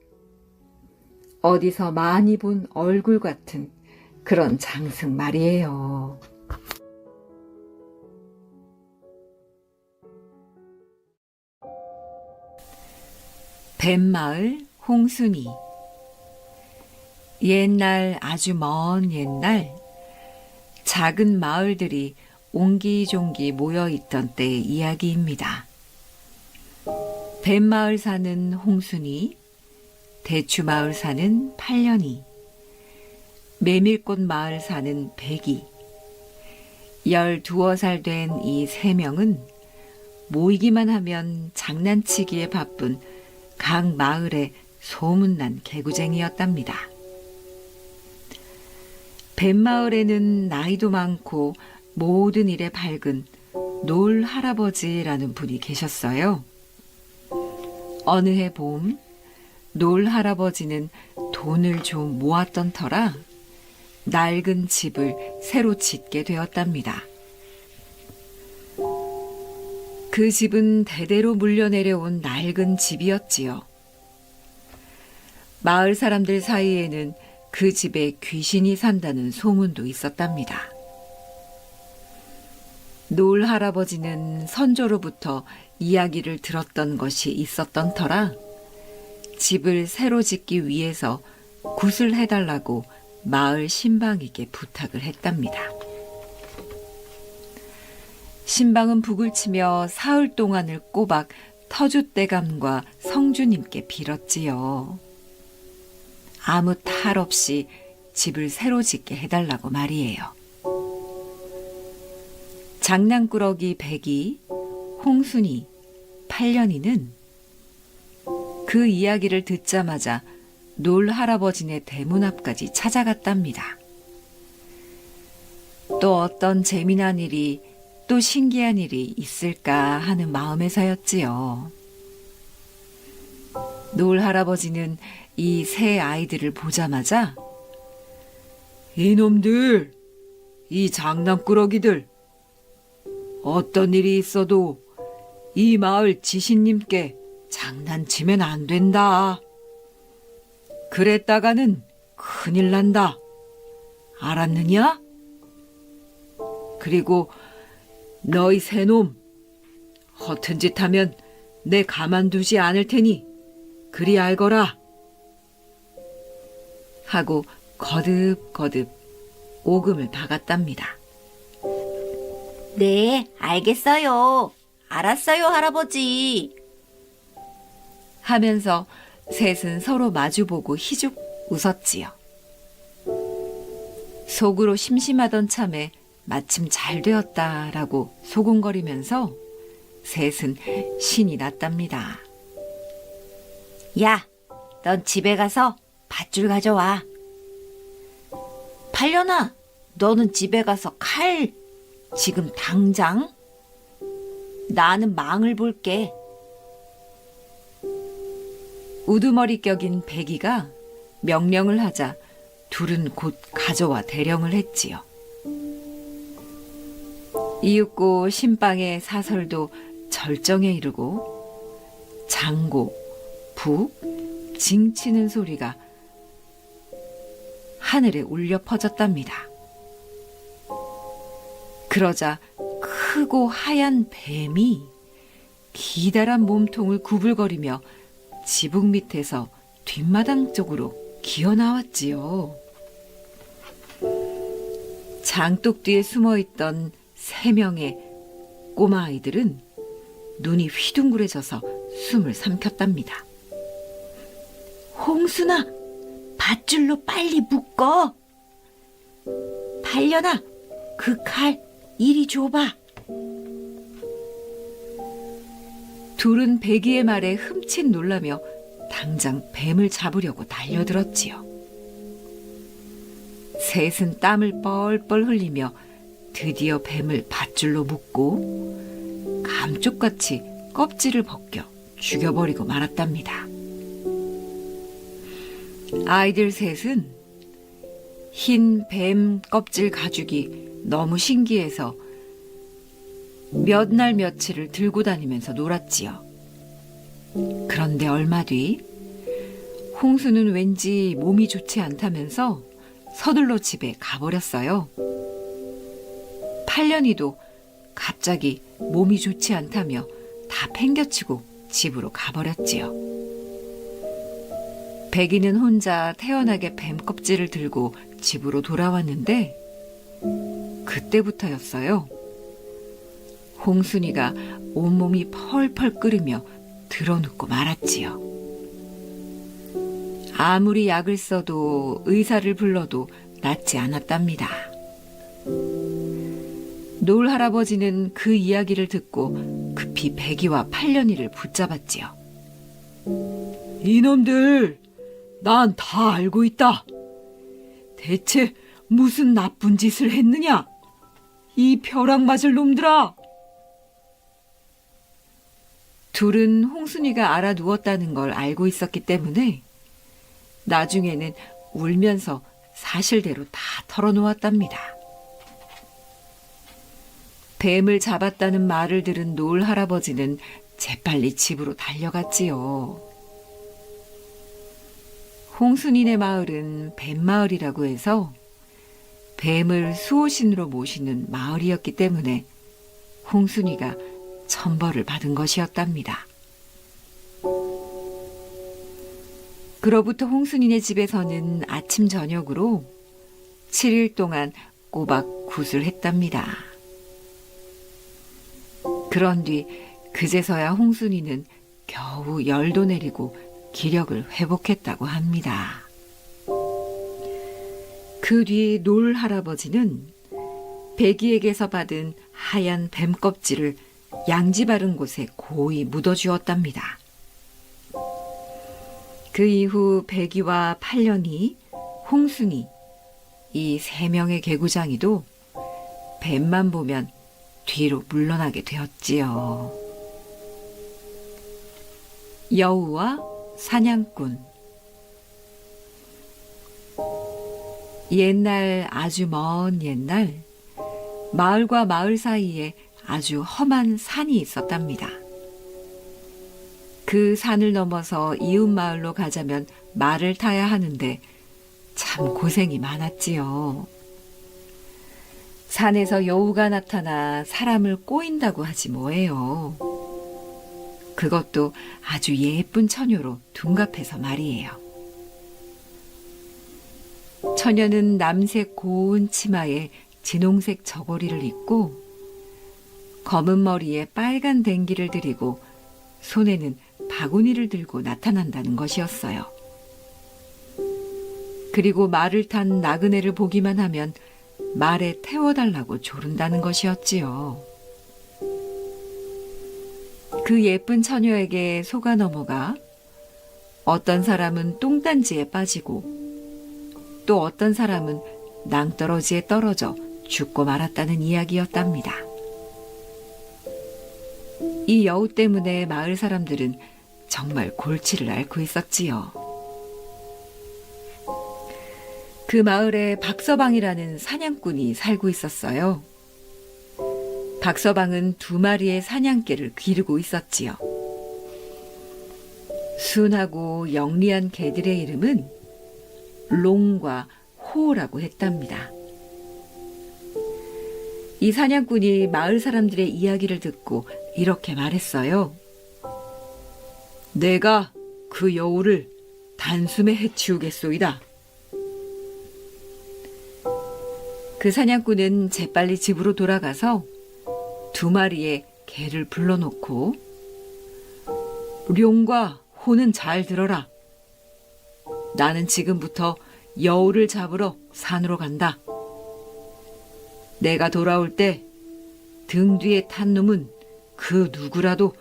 어디서 많이 본 얼굴 같은 그런 장승 말이에요. 뱀마을 홍순이. 옛날, 아주 먼 옛날, 작은 마을들이 옹기종기 모여있던 때의 이야기입니다. 뱀마을 사는 홍순이, 대추마을 사는 팔년이, 메밀꽃 마을 사는 백이, 12살 된 이 3명은 모이기만 하면 장난치기에 바쁜 각 마을의 소문난 개구쟁이였답니다. 뱀마을에는 나이도 많고 모든 일에 밝은 놀 할아버지라는 분이 계셨어요. 어느 해 봄, 놀 할아버지는 돈을 좀 모았던 터라 낡은 집을 새로 짓게 되었답니다. 그 집은 대대로 물려내려온 낡은 집이었지요. 마을 사람들 사이에는 그 집에 귀신이 산다는 소문도 있었답니다. 놀 할아버지는 선조로부터 이야기를 들었던 것이 있었던 터라 집을 새로 짓기 위해서 굿을 해달라고 마을 신방에게 부탁을 했답니다. 신방은 북을 치며 사흘 동안을 꼬박 터줏대감과 성주님께 빌었지요. 아무 탈 없이 집을 새로 짓게 해달라고 말이에요. 장난꾸러기 백이, 홍순이, 팔년이는 그 이야기를 듣자마자 놀 할아버지네 대문 앞까지 찾아갔답니다. 또 어떤 재미난 일이, 또 신기한 일이 있을까 하는 마음에서였지요. 놀 할아버지는 이 세 아이들을 보자마자 이놈들, 이 장난꾸러기들, 어떤 일이 있어도 이 마을 지신님께 장난치면 안 된다. 그랬다가는 큰일 난다. 알았느냐? 그리고 너희 세 놈, 허튼 짓 하면 내 가만두지 않을 테니 그리 알거라. 하고 거듭거듭 오금을 박았답니다. 네, 알겠어요. 알았어요, 할아버지. 하면서 셋은 서로 마주보고 희죽 웃었지요. 속으로 심심하던 참에 마침 잘 되었다라고 소곤거리면서 셋은 신이 났답니다. 야, 넌 집에 가서 밧줄 가져와. 팔년아, 너는 집에 가서 칼, 지금 당장. 나는 망을 볼게. 우두머리 격인 백이가 명령을 하자 둘은 곧 가져와 대령을 했지요. 이윽고 신방의 사설도 절정에 이르고 장고, 북, 징치는 소리가 하늘에 울려 퍼졌답니다. 그러자 크고 하얀 뱀이 기다란 몸통을 구불거리며 지붕 밑에서 뒷마당 쪽으로 기어나왔지요. 장독 뒤에 숨어있던 3명의 꼬마 아이들은 눈이 휘둥그레져서 숨을 삼켰답니다. 홍순아, 밧줄로 빨리 묶어. 팔년아, 그 칼 이리 줘봐. 둘은 백이의 말에 흠칫 놀라며 당장 뱀을 잡으려고 달려들었지요. 셋은 땀을 뻘뻘 흘리며 드디어 뱀을 밧줄로 묶고 감쪽같이 껍질을 벗겨 죽여버리고 말았답니다. 아이들 셋은 흰 뱀 껍질 가죽이 너무 신기해서 몇 날 며칠을 들고 다니면서 놀았지요. 그런데 얼마 뒤 홍수는 왠지 몸이 좋지 않다면서 서둘러 집에 가버렸어요. 8년이도 갑자기 몸이 좋지 않다며 다 팽겨치고 집으로 가버렸지요. 백이는 혼자 태연하게 뱀 껍질을 들고 집으로 돌아왔는데 그때부터였어요. 홍순이가 온몸이 펄펄 끓으며 드러눕고 말았지요. 아무리 약을 써도 의사를 불러도 낫지 않았답니다. 노을 할아버지는 그 이야기를 듣고 급히 백이와 8년이를 붙잡았지요. 이놈들, 난 다 알고 있다. 대체 무슨 나쁜 짓을 했느냐? 이 벼락 맞을 놈들아! 둘은 홍순이가 알아누웠다는 걸 알고 있었기 때문에 나중에는 울면서 사실대로 다 털어놓았답니다. 뱀을 잡았다는 말을 들은 노을 할아버지는 재빨리 집으로 달려갔지요. 홍순이네 마을은 뱀마을이라고 해서 뱀을 수호신으로 모시는 마을이었기 때문에 홍순이가 천벌을 받은 것이었답니다. 그로부터 홍순이네 집에서는 아침 저녁으로 7일 동안 꼬박 굿을 했답니다. 그런 뒤 그제서야 홍순이는 겨우 열도 내리고 기력을 회복했다고 합니다. 그 뒤 노을 할아버지는 백이에게서 받은 하얀 뱀 껍질을 양지 바른 곳에 고이 묻어주었답니다. 그 이후 백이와 8년이, 홍순이, 이 3명의 개구장이도 뱀만 보면 뒤로 물러나게 되었지요. 여우와 사냥꾼. 옛날, 아주 먼 옛날, 마을과 마을 사이에 아주 험한 산이 있었답니다. 그 산을 넘어서 이웃 마을로 가자면 말을 타야 하는데 참 고생이 많았지요. 산에서 여우가 나타나 사람을 꼬인다고 하지 뭐예요. 그것도 아주 예쁜 처녀로 둔갑해서 말이에요. 처녀는 남색 고운 치마에 진홍색 저고리를 입고 검은 머리에 빨간 댕기를 들이고 손에는 바구니를 들고 나타난다는 것이었어요. 그리고 말을 탄 나그네를 보기만 하면 말에 태워달라고 조른다는 것이었지요. 그 예쁜 처녀에게 속아 넘어가 어떤 사람은 똥단지에 빠지고 또 어떤 사람은 낭떠러지에 떨어져 죽고 말았다는 이야기였답니다. 이 여우 때문에 마을 사람들은 정말 골치를 앓고 있었지요. 그 마을에 박서방이라는 사냥꾼이 살고 있었어요. 박서방은 2마리의 사냥개를 기르고 있었지요. 순하고 영리한 개들의 이름은 롱과 호라고 했답니다. 이 사냥꾼이 마을 사람들의 이야기를 듣고 이렇게 말했어요. 내가 그 여우를 단숨에 해치우겠소이다. 그 사냥꾼은 재빨리 집으로 돌아가서 2마리의 개를 불러놓고 룡과 호는 잘 들어라. 나는 지금부터 여우를 잡으러 산으로 간다. 내가 돌아올 때 등 뒤에 탄 놈은 그 누구라도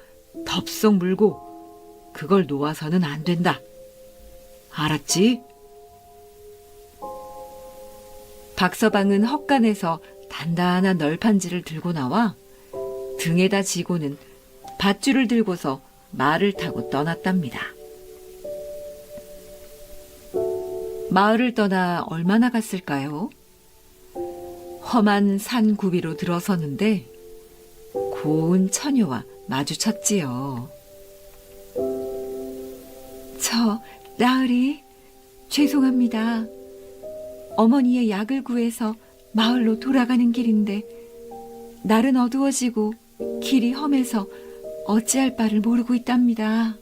덥석 물고 그걸 놓아서는 안 된다. 알았지? 박서방은 헛간에서 단단한 널판지를 들고 나와 등에다 지고는 밧줄을 들고서 말을 타고 떠났답니다. 마을을 떠나 얼마나 갔을까요? 험한 산 구비로 들어서는데 고운 처녀와 마주쳤지요. 저 나으리, 죄송합니다. 어머니의 약을 구해서 마을로 돌아가는 길인데 날은 어두워지고 길이 험해서 어찌할 바를 모르고 있답니다.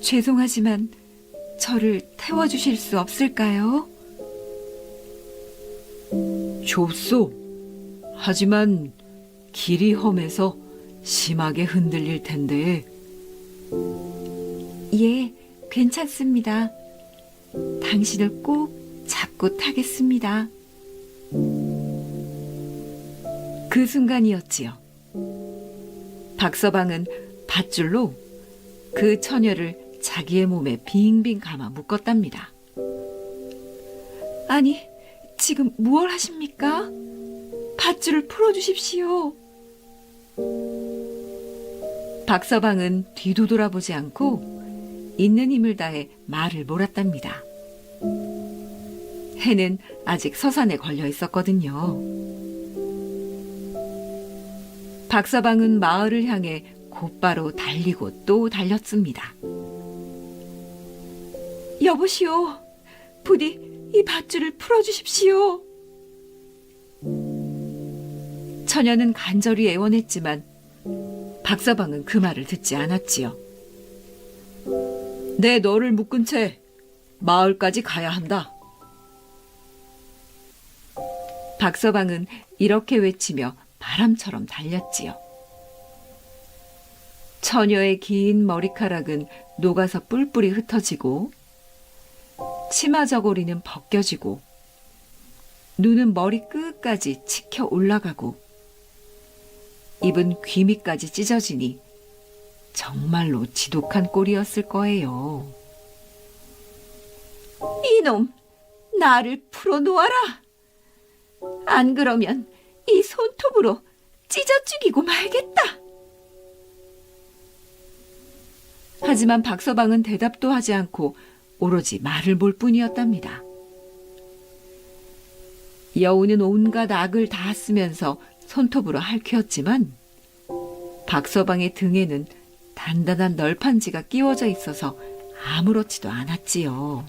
죄송하지만 저를 태워주실 수 없을까요? 좁소. 하지만 길이 험해서 심하게 흔들릴 텐데. 예, 괜찮습니다. 당신을 꼭 잡고 타겠습니다. 그 순간이었지요. 박서방은 밧줄로 그 처녀를 자기의 몸에 빙빙 감아 묶었답니다. 아니, 지금 무얼 하십니까? 밧줄을 풀어주십시오. 박서방은 뒤도 돌아보지 않고 있는 힘을 다해 말을 몰았답니다. 해는 아직 서산에 걸려 있었거든요. 박서방은 마을을 향해 곧바로 달리고 또 달렸습니다. 여보시오, 부디 이 밧줄을 풀어주십시오. 처녀는 간절히 애원했지만 박서방은 그 말을 듣지 않았지요. 내 너를 묶은 채 마을까지 가야 한다. 박서방은 이렇게 외치며 바람처럼 달렸지요. 처녀의 긴 머리카락은 녹아서 뿔뿔이 흩어지고 치마 저고리는 벗겨지고 눈은 머리 끝까지 치켜 올라가고 입은 귀 밑까지 찢어지니 정말로 지독한 꼴이었을 거예요. 이놈, 나를 풀어놓아라. 안 그러면 이 손톱으로 찢어 죽이고 말겠다. 하지만 박서방은 대답도 하지 않고 오로지 말을 볼 뿐이었답니다. 여우는 온갖 악을 다 쓰면서 손톱으로 핥혔지만 박서방의 등에는 단단한 널판지가 끼워져 있어서 아무렇지도 않았지요.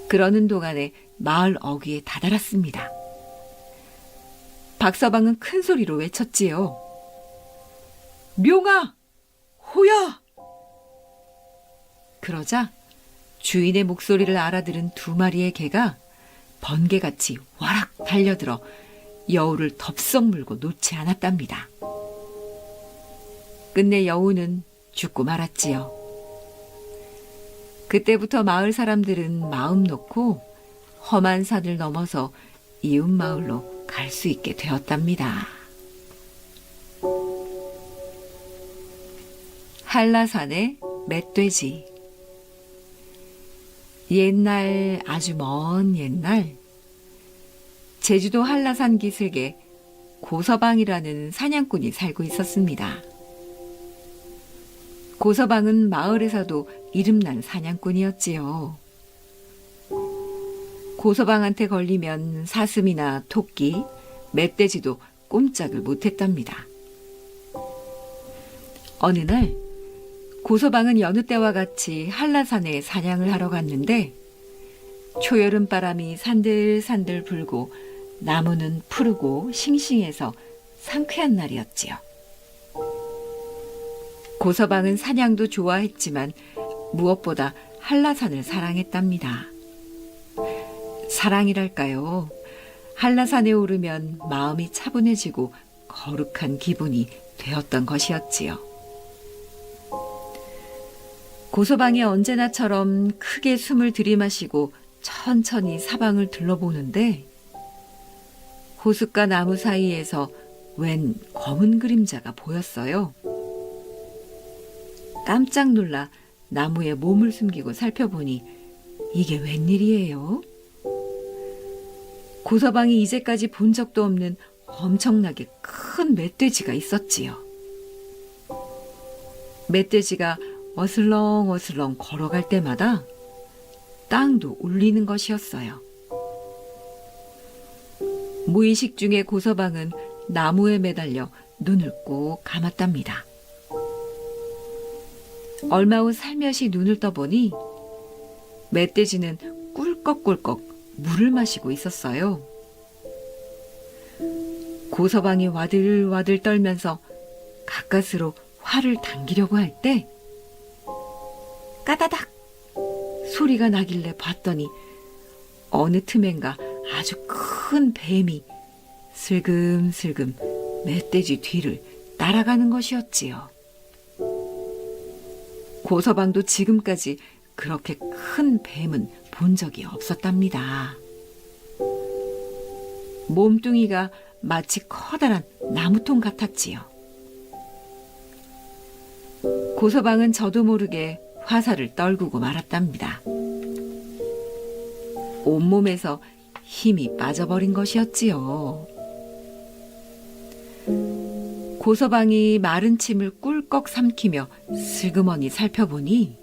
그러는 동안에 마을 어귀에 다다랐습니다. 박서방은 큰 소리로 외쳤지요. 명아! 호야! 그러자 주인의 목소리를 알아들은 두 마리의 개가 번개같이 와락 달려들어 여우를 덥석 물고 놓지 않았답니다. 끝내 여우는 죽고 말았지요. 그때부터 마을 사람들은 마음 놓고 험한 산을 넘어서 이웃 마을로 갈 수 있게 되었답니다. 한라산의 멧돼지. 옛날, 아주 먼 옛날, 제주도 한라산 기슭에 고서방이라는 사냥꾼이 살고 있었습니다. 고서방은 마을에서도 이름난 사냥꾼이었지요. 고서방한테 걸리면 사슴이나 토끼, 멧돼지도 꼼짝을 못했답니다. 어느 날 고서방은 여느 때와 같이 한라산에 사냥을 하러 갔는데 초여름 바람이 산들산들 불고 나무는 푸르고 싱싱해서 상쾌한 날이었지요. 고서방은 사냥도 좋아했지만 무엇보다 한라산을 사랑했답니다. 사랑이랄까요? 한라산에 오르면 마음이 차분해지고 거룩한 기분이 되었던 것이었지요. 고서방이 언제나처럼 크게 숨을 들이마시고 천천히 사방을 둘러보는데 호숫가 나무 사이에서 웬 검은 그림자가 보였어요. 깜짝 놀라 나무에 몸을 숨기고 살펴보니 이게 웬일이에요? 고서방이 이제까지 본 적도 없는 엄청나게 큰 멧돼지가 있었지요. 멧돼지가 어슬렁어슬렁 걸어갈 때마다 땅도 울리는 것이었어요. 무의식 중에 고서방은 나무에 매달려 눈을 꼭 감았답니다. 얼마 후 살며시 눈을 떠보니 멧돼지는 꿀꺽꿀꺽 물을 마시고 있었어요. 고서방이 와들와들 떨면서 가까스로 활을 당기려고 할 때 까다닥 소리가 나길래 봤더니 어느 틈엔가 아주 큰 뱀이 슬금슬금 멧돼지 뒤를 따라가는 것이었지요. 고서방도 지금까지 그렇게 큰 뱀은 본 적이 없었답니다. 몸뚱이가 마치 커다란 나무통 같았지요. 고서방은 저도 모르게 화살을 떨구고 말았답니다. 온몸에서 힘이 빠져버린 것이었지요. 고서방이 마른 침을 꿀꺽 삼키며 슬그머니 살펴보니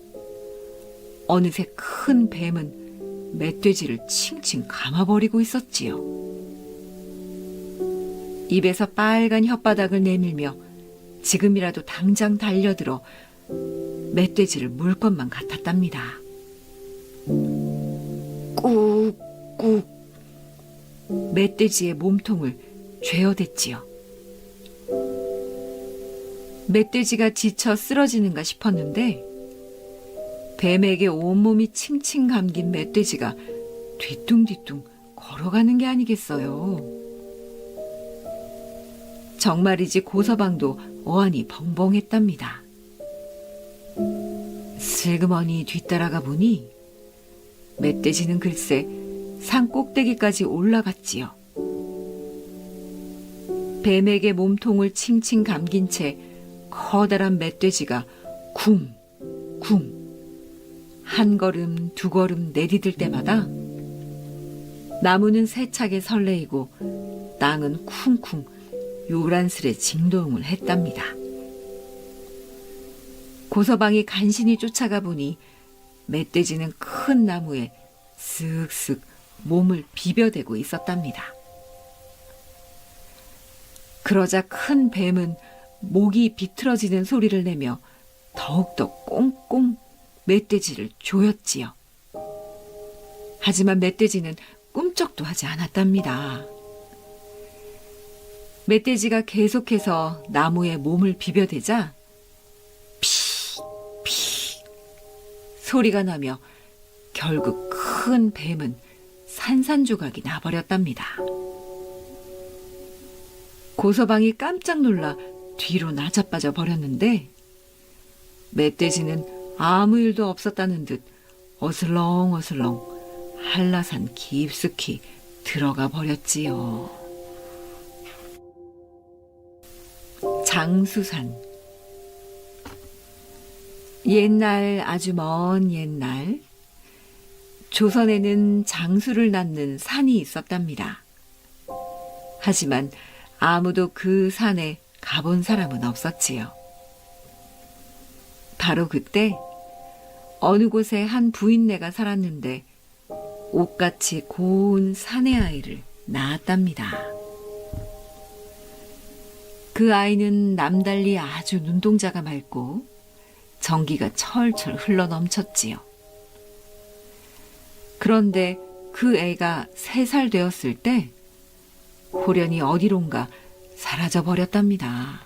어느새 큰 뱀은 멧돼지를 칭칭 감아버리고 있었지요. 입에서 빨간 혓바닥을 내밀며 지금이라도 당장 달려들어 멧돼지를 물 것만 같았답니다. 꾹꾹 멧돼지의 몸통을 죄어댔지요. 멧돼지가 지쳐 쓰러지는가 싶었는데 뱀에게 온몸이 칭칭 감긴 멧돼지가 뒤뚱뒤뚱 걸어가는 게 아니겠어요. 정말이지 고서방도 어안이 벙벙했답니다. 슬그머니 뒤따라가 보니 멧돼지는 글쎄 산 꼭대기까지 올라갔지요. 뱀에게 몸통을 칭칭 감긴 채 커다란 멧돼지가 쿵쿵 한 걸음 두 걸음 내디딜 때마다 나무는 세차게 설레이고 땅은 쿵쿵 요란스레 진동을 했답니다. 고서방이 간신히 쫓아가 보니 멧돼지는 큰 나무에 쓱쓱 몸을 비벼대고 있었답니다. 그러자 큰 뱀은 목이 비틀어지는 소리를 내며 더욱더 꽁꽁 멧돼지를 조였지요. 하지만 멧돼지는 꿈쩍도 하지 않았답니다. 멧돼지가 계속해서 나무에 몸을 비벼대자 피 소리가 나며 결국 큰 뱀은 산산조각이 나버렸답니다. 고서방이 깜짝 놀라 뒤로 나자빠져 버렸는데 멧돼지는 아무 일도 없었다는 듯 어슬렁어슬렁 한라산 깊숙이 들어가 버렸지요. 장수산. 옛날 아주 먼 옛날 조선에는 장수를 낳는 산이 있었답니다. 하지만 아무도 그 산에 가본 사람은 없었지요. 바로 그때 어느 곳에 한 부인네가 살았는데 옷같이 고운 사내 아이를 낳았답니다. 그 아이는 남달리 아주 눈동자가 맑고 전기가 철철 흘러넘쳤지요. 그런데 그 애가 3살 되었을 때 호련히 어디론가 사라져 버렸답니다.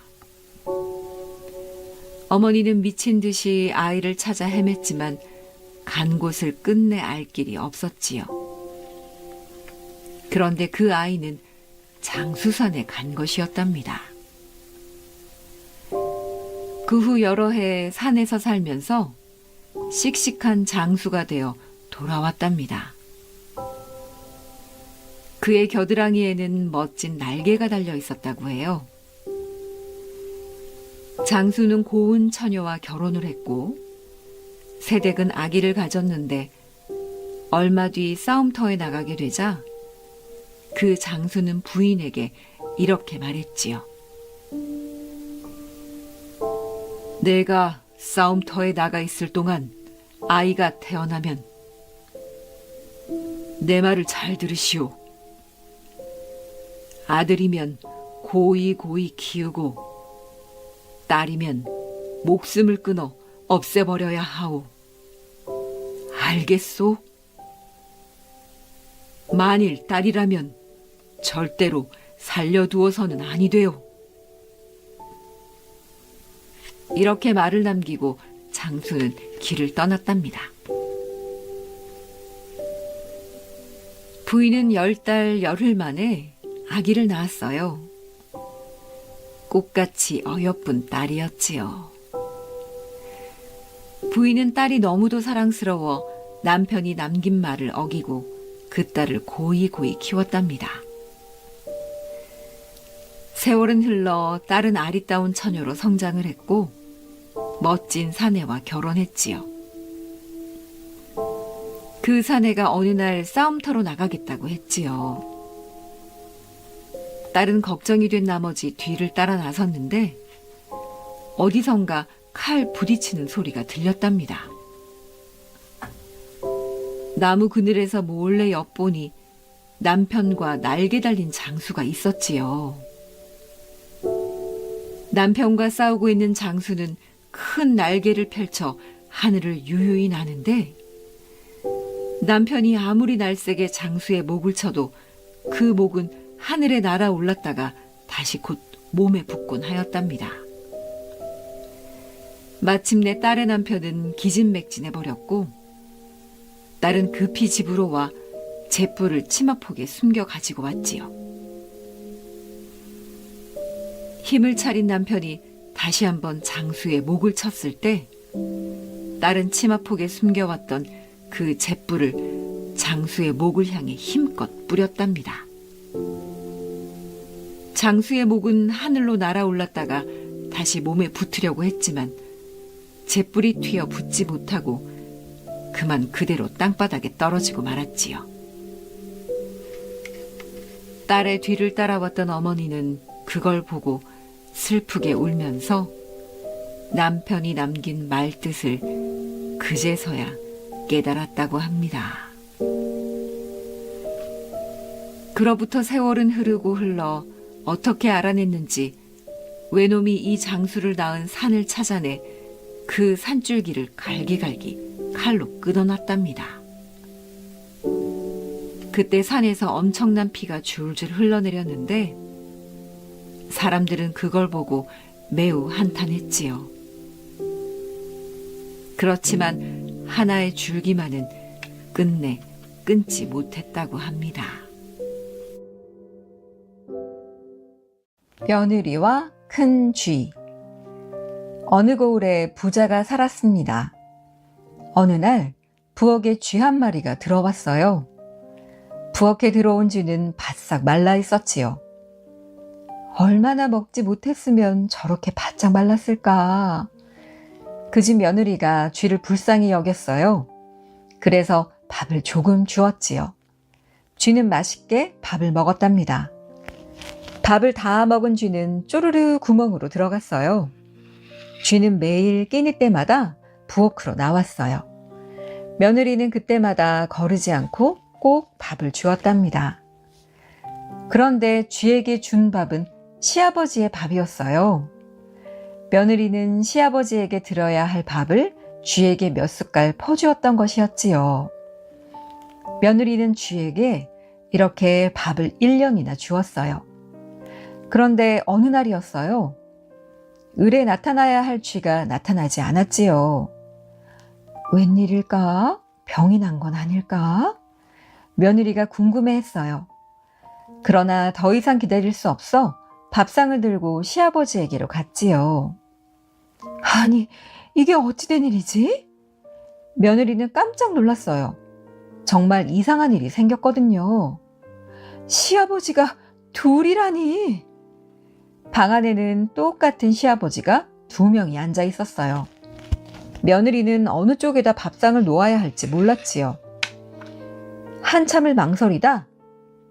어머니는 미친 듯이 아이를 찾아 헤맸지만 간 곳을 끝내 알 길이 없었지요. 그런데 그 아이는 장수산에 간 것이었답니다. 그 후 여러 해 산에서 살면서 씩씩한 장수가 되어 돌아왔답니다. 그의 겨드랑이에는 멋진 날개가 달려 있었다고 해요. 장수는 고운 처녀와 결혼을 했고 새댁은 아기를 가졌는데 얼마 뒤 싸움터에 나가게 되자 그 장수는 부인에게 이렇게 말했지요. 내가 싸움터에 나가 있을 동안 아이가 태어나면 내 말을 잘 들으시오. 아들이면 고이고이 키우고 딸이면 목숨을 끊어 없애버려야 하오. 알겠소? 만일 딸이라면 절대로 살려두어서는 아니 돼요. 이렇게 말을 남기고 장수는 길을 떠났답니다. 부인은 10달 열흘 만에 아기를 낳았어요. 꽃같이 어여쁜 딸이었지요. 부인은 딸이 너무도 사랑스러워 남편이 남긴 말을 어기고 그 딸을 고이고이 키웠답니다. 세월은 흘러 딸은 아리따운 처녀로 성장을 했고 멋진 사내와 결혼했지요. 그 사내가 어느 날 싸움터로 나가겠다고 했지요. 딸은 걱정이 된 나머지 뒤를 따라 나섰는데 어디선가 칼 부딪히는 소리가 들렸답니다. 나무 그늘에서 몰래 엿보니 남편과 날개 달린 장수가 있었지요. 남편과 싸우고 있는 장수는 큰 날개를 펼쳐 하늘을 유유히 나는데 남편이 아무리 날쌔게 장수의 목을 쳐도 그 목은 하늘에 날아올랐다가 다시 곧 몸에 붙곤 하였답니다. 마침내 딸의 남편은 기진맥진해버렸고 딸은 급히 집으로 와 잿불을 치마폭에 숨겨 가지고 왔지요. 힘을 차린 남편이 다시 한번 장수의 목을 쳤을 때 딸은 치마폭에 숨겨왔던 그 잿불을 장수의 목을 향해 힘껏 뿌렸답니다. 장수의 목은 하늘로 날아올랐다가 다시 몸에 붙으려고 했지만 잿불이 튀어 붙지 못하고 그만 그대로 땅바닥에 떨어지고 말았지요. 딸의 뒤를 따라왔던 어머니는 그걸 보고 슬프게 울면서 남편이 남긴 말뜻을 그제서야 깨달았다고 합니다. 그로부터 세월은 흐르고 흘러 어떻게 알아냈는지 외놈이 이 장수를 낳은 산을 찾아내 그 산줄기를 갈기갈기 칼로 끊어놨답니다. 그때 산에서 엄청난 피가 줄줄 흘러내렸는데 사람들은 그걸 보고 매우 한탄했지요. 그렇지만 하나의 줄기만은 끝내 끊지 못했다고 합니다. 며느리와 큰 쥐. 어느 고을에 부자가 살았습니다. 어느 날 부엌에 쥐 한 마리가 들어왔어요. 부엌에 들어온 쥐는 바싹 말라 있었지요. 얼마나 먹지 못했으면 저렇게 바짝 말랐을까. 그 집 며느리가 쥐를 불쌍히 여겼어요. 그래서 밥을 조금 주었지요. 쥐는 맛있게 밥을 먹었답니다. 밥을 다 먹은 쥐는 쪼르르 구멍으로 들어갔어요. 쥐는 매일 끼니 때마다 부엌으로 나왔어요. 며느리는 그때마다 거르지 않고 꼭 밥을 주었답니다. 그런데 쥐에게 준 밥은 시아버지의 밥이었어요. 며느리는 시아버지에게 들어야 할 밥을 쥐에게 몇 숟갈 퍼주었던 것이었지요. 며느리는 쥐에게 이렇게 밥을 1년이나 주었어요. 그런데 어느 날이었어요. 을에 나타나야 할 쥐가 나타나지 않았지요. 웬일일까? 병이 난 건 아닐까? 며느리가 궁금해했어요. 그러나 더 이상 기다릴 수 없어 밥상을 들고 시아버지에게로 갔지요. 아니, 이게 어찌 된 일이지? 며느리는 깜짝 놀랐어요. 정말 이상한 일이 생겼거든요. 시아버지가 둘이라니. 방 안에는 똑같은 시아버지가 2명이 앉아 있었어요. 며느리는 어느 쪽에다 밥상을 놓아야 할지 몰랐지요. 한참을 망설이다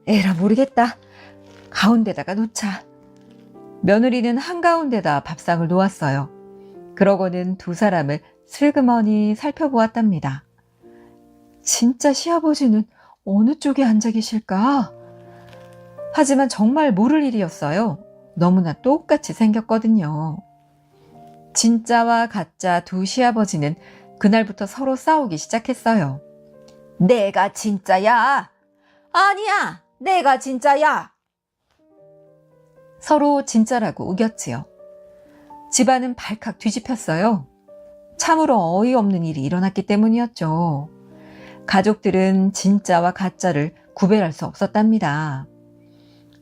에라 모르겠다. 가운데다가 놓자. 며느리는 한가운데다 밥상을 놓았어요. 그러고는 두 사람을 슬그머니 살펴보았답니다. 진짜 시아버지는 어느 쪽에 앉아 계실까? 하지만 정말 모를 일이었어요. 너무나 똑같이 생겼거든요. 진짜와 가짜 두 시아버지는 그날부터 서로 싸우기 시작했어요. 내가 진짜야. 아니야, 내가 진짜야. 서로 진짜라고 우겼지요. 집안은 발칵 뒤집혔어요. 참으로 어이없는 일이 일어났기 때문이었죠. 가족들은 진짜와 가짜를 구별할 수 없었답니다.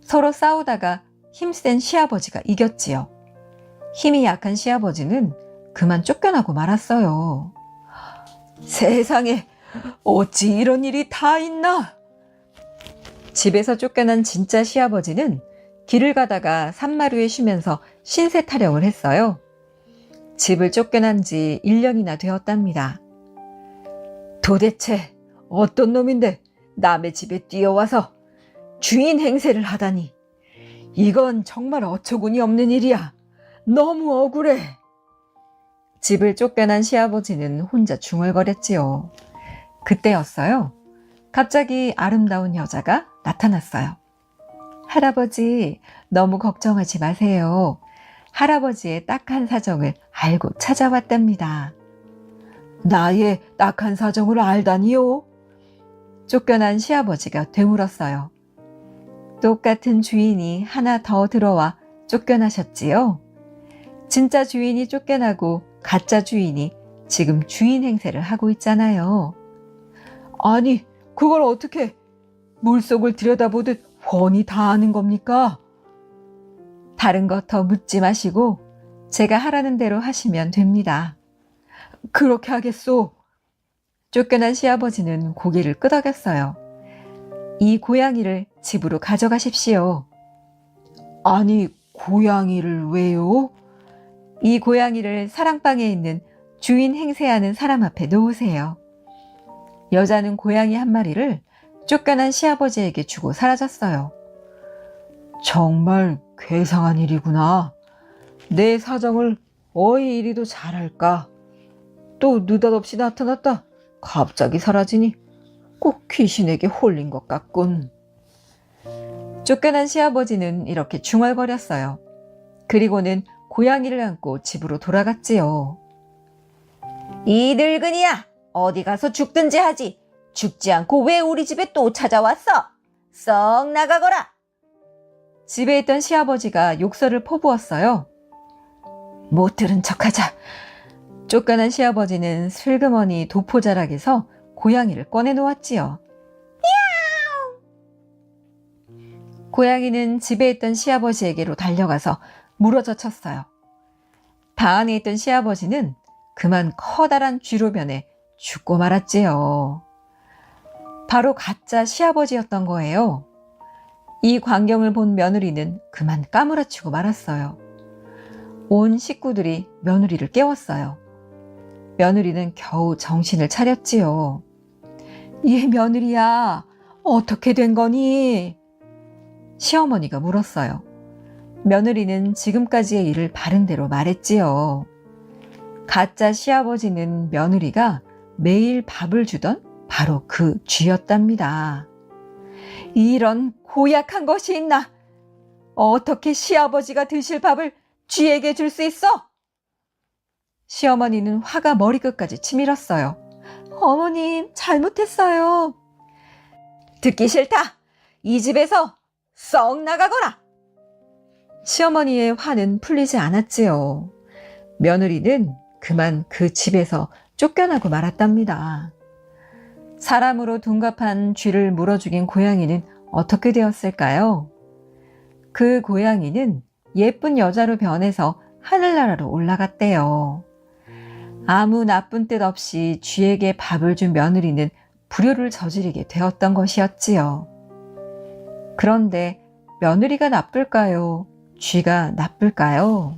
서로 싸우다가 힘센 시아버지가 이겼지요. 힘이 약한 시아버지는 그만 쫓겨나고 말았어요. 세상에 어찌 이런 일이 다 있나? 집에서 쫓겨난 진짜 시아버지는 길을 가다가 산마루에 쉬면서 신세 타령을 했어요. 집을 쫓겨난 지 1년이나 되었답니다. 도대체 어떤 놈인데 남의 집에 뛰어와서 주인 행세를 하다니. 이건 정말 어처구니 없는 일이야. 너무 억울해. 집을 쫓겨난 시아버지는 혼자 중얼거렸지요. 그때였어요. 갑자기 아름다운 여자가 나타났어요. 할아버지, 너무 걱정하지 마세요. 할아버지의 딱한 사정을 알고 찾아왔답니다. 나의 딱한 사정을 알다니요? 쫓겨난 시아버지가 되물었어요. 똑같은 주인이 하나 더 들어와 쫓겨나셨지요? 진짜 주인이 쫓겨나고 가짜 주인이 지금 주인 행세를 하고 있잖아요. 아니, 그걸 어떻게 물속을 들여다보듯 훤히 다 아는 겁니까? 다른 것 더 묻지 마시고 제가 하라는 대로 하시면 됩니다. 그렇게 하겠소. 쫓겨난 시아버지는 고개를 끄덕였어요. 이 고양이를 집으로 가져가십시오. 아니, 고양이를 왜요? 이 고양이를 사랑방에 있는 주인 행세하는 사람 앞에 놓으세요. 여자는 고양이 한 마리를 쫓겨난 시아버지에게 주고 사라졌어요. 정말 괴상한 일이구나. 내 사정을 어이 이리도 잘할까? 또 느닷없이 나타났다 갑자기 사라지니 꼭 귀신에게 홀린 것 같군. 쫓겨난 시아버지는 이렇게 중얼거렸어요. 그리고는 고양이를 안고 집으로 돌아갔지요. 이 늙은이야, 어디 가서 죽든지 하지. 죽지 않고 왜 우리 집에 또 찾아왔어? 썩 나가거라. 집에 있던 시아버지가 욕설을 퍼부었어요. 못 들은 척하자. 쫓겨난 시아버지는 슬그머니 도포자락에서 고양이를 꺼내놓았지요. 고양이는 집에 있던 시아버지에게로 달려가서 물어젖 쳤어요. 방 안에 있던 시아버지는 그만 커다란 쥐로 변해 죽고 말았지요. 바로 가짜 시아버지였던 거예요. 이 광경을 본 며느리는 그만 까무라치고 말았어요. 온 식구들이 며느리를 깨웠어요. 며느리는 겨우 정신을 차렸지요. 얘 며느리야, 어떻게 된 거니? 시어머니가 물었어요. 며느리는 지금까지의 일을 바른 대로 말했지요. 가짜 시아버지는 며느리가 매일 밥을 주던 바로 그 쥐였답니다. 이런 고약한 것이 있나? 어떻게 시아버지가 드실 밥을 쥐에게 줄 수 있어? 시어머니는 화가 머리끝까지 치밀었어요. 어머님, 잘못했어요. 듣기 싫다. 이 집에서 썩 나가거라. 시어머니의 화는 풀리지 않았지요. 며느리는 그만 그 집에서 쫓겨나고 말았답니다. 사람으로 둔갑한 쥐를 물어 죽인 고양이는 어떻게 되었을까요? 그 고양이는 예쁜 여자로 변해서 하늘나라로 올라갔대요. 아무 나쁜 뜻 없이 쥐에게 밥을 준 며느리는 불효를 저지르게 되었던 것이었지요. 그런데 며느리가 나쁠까요? 쥐가 나쁠까요?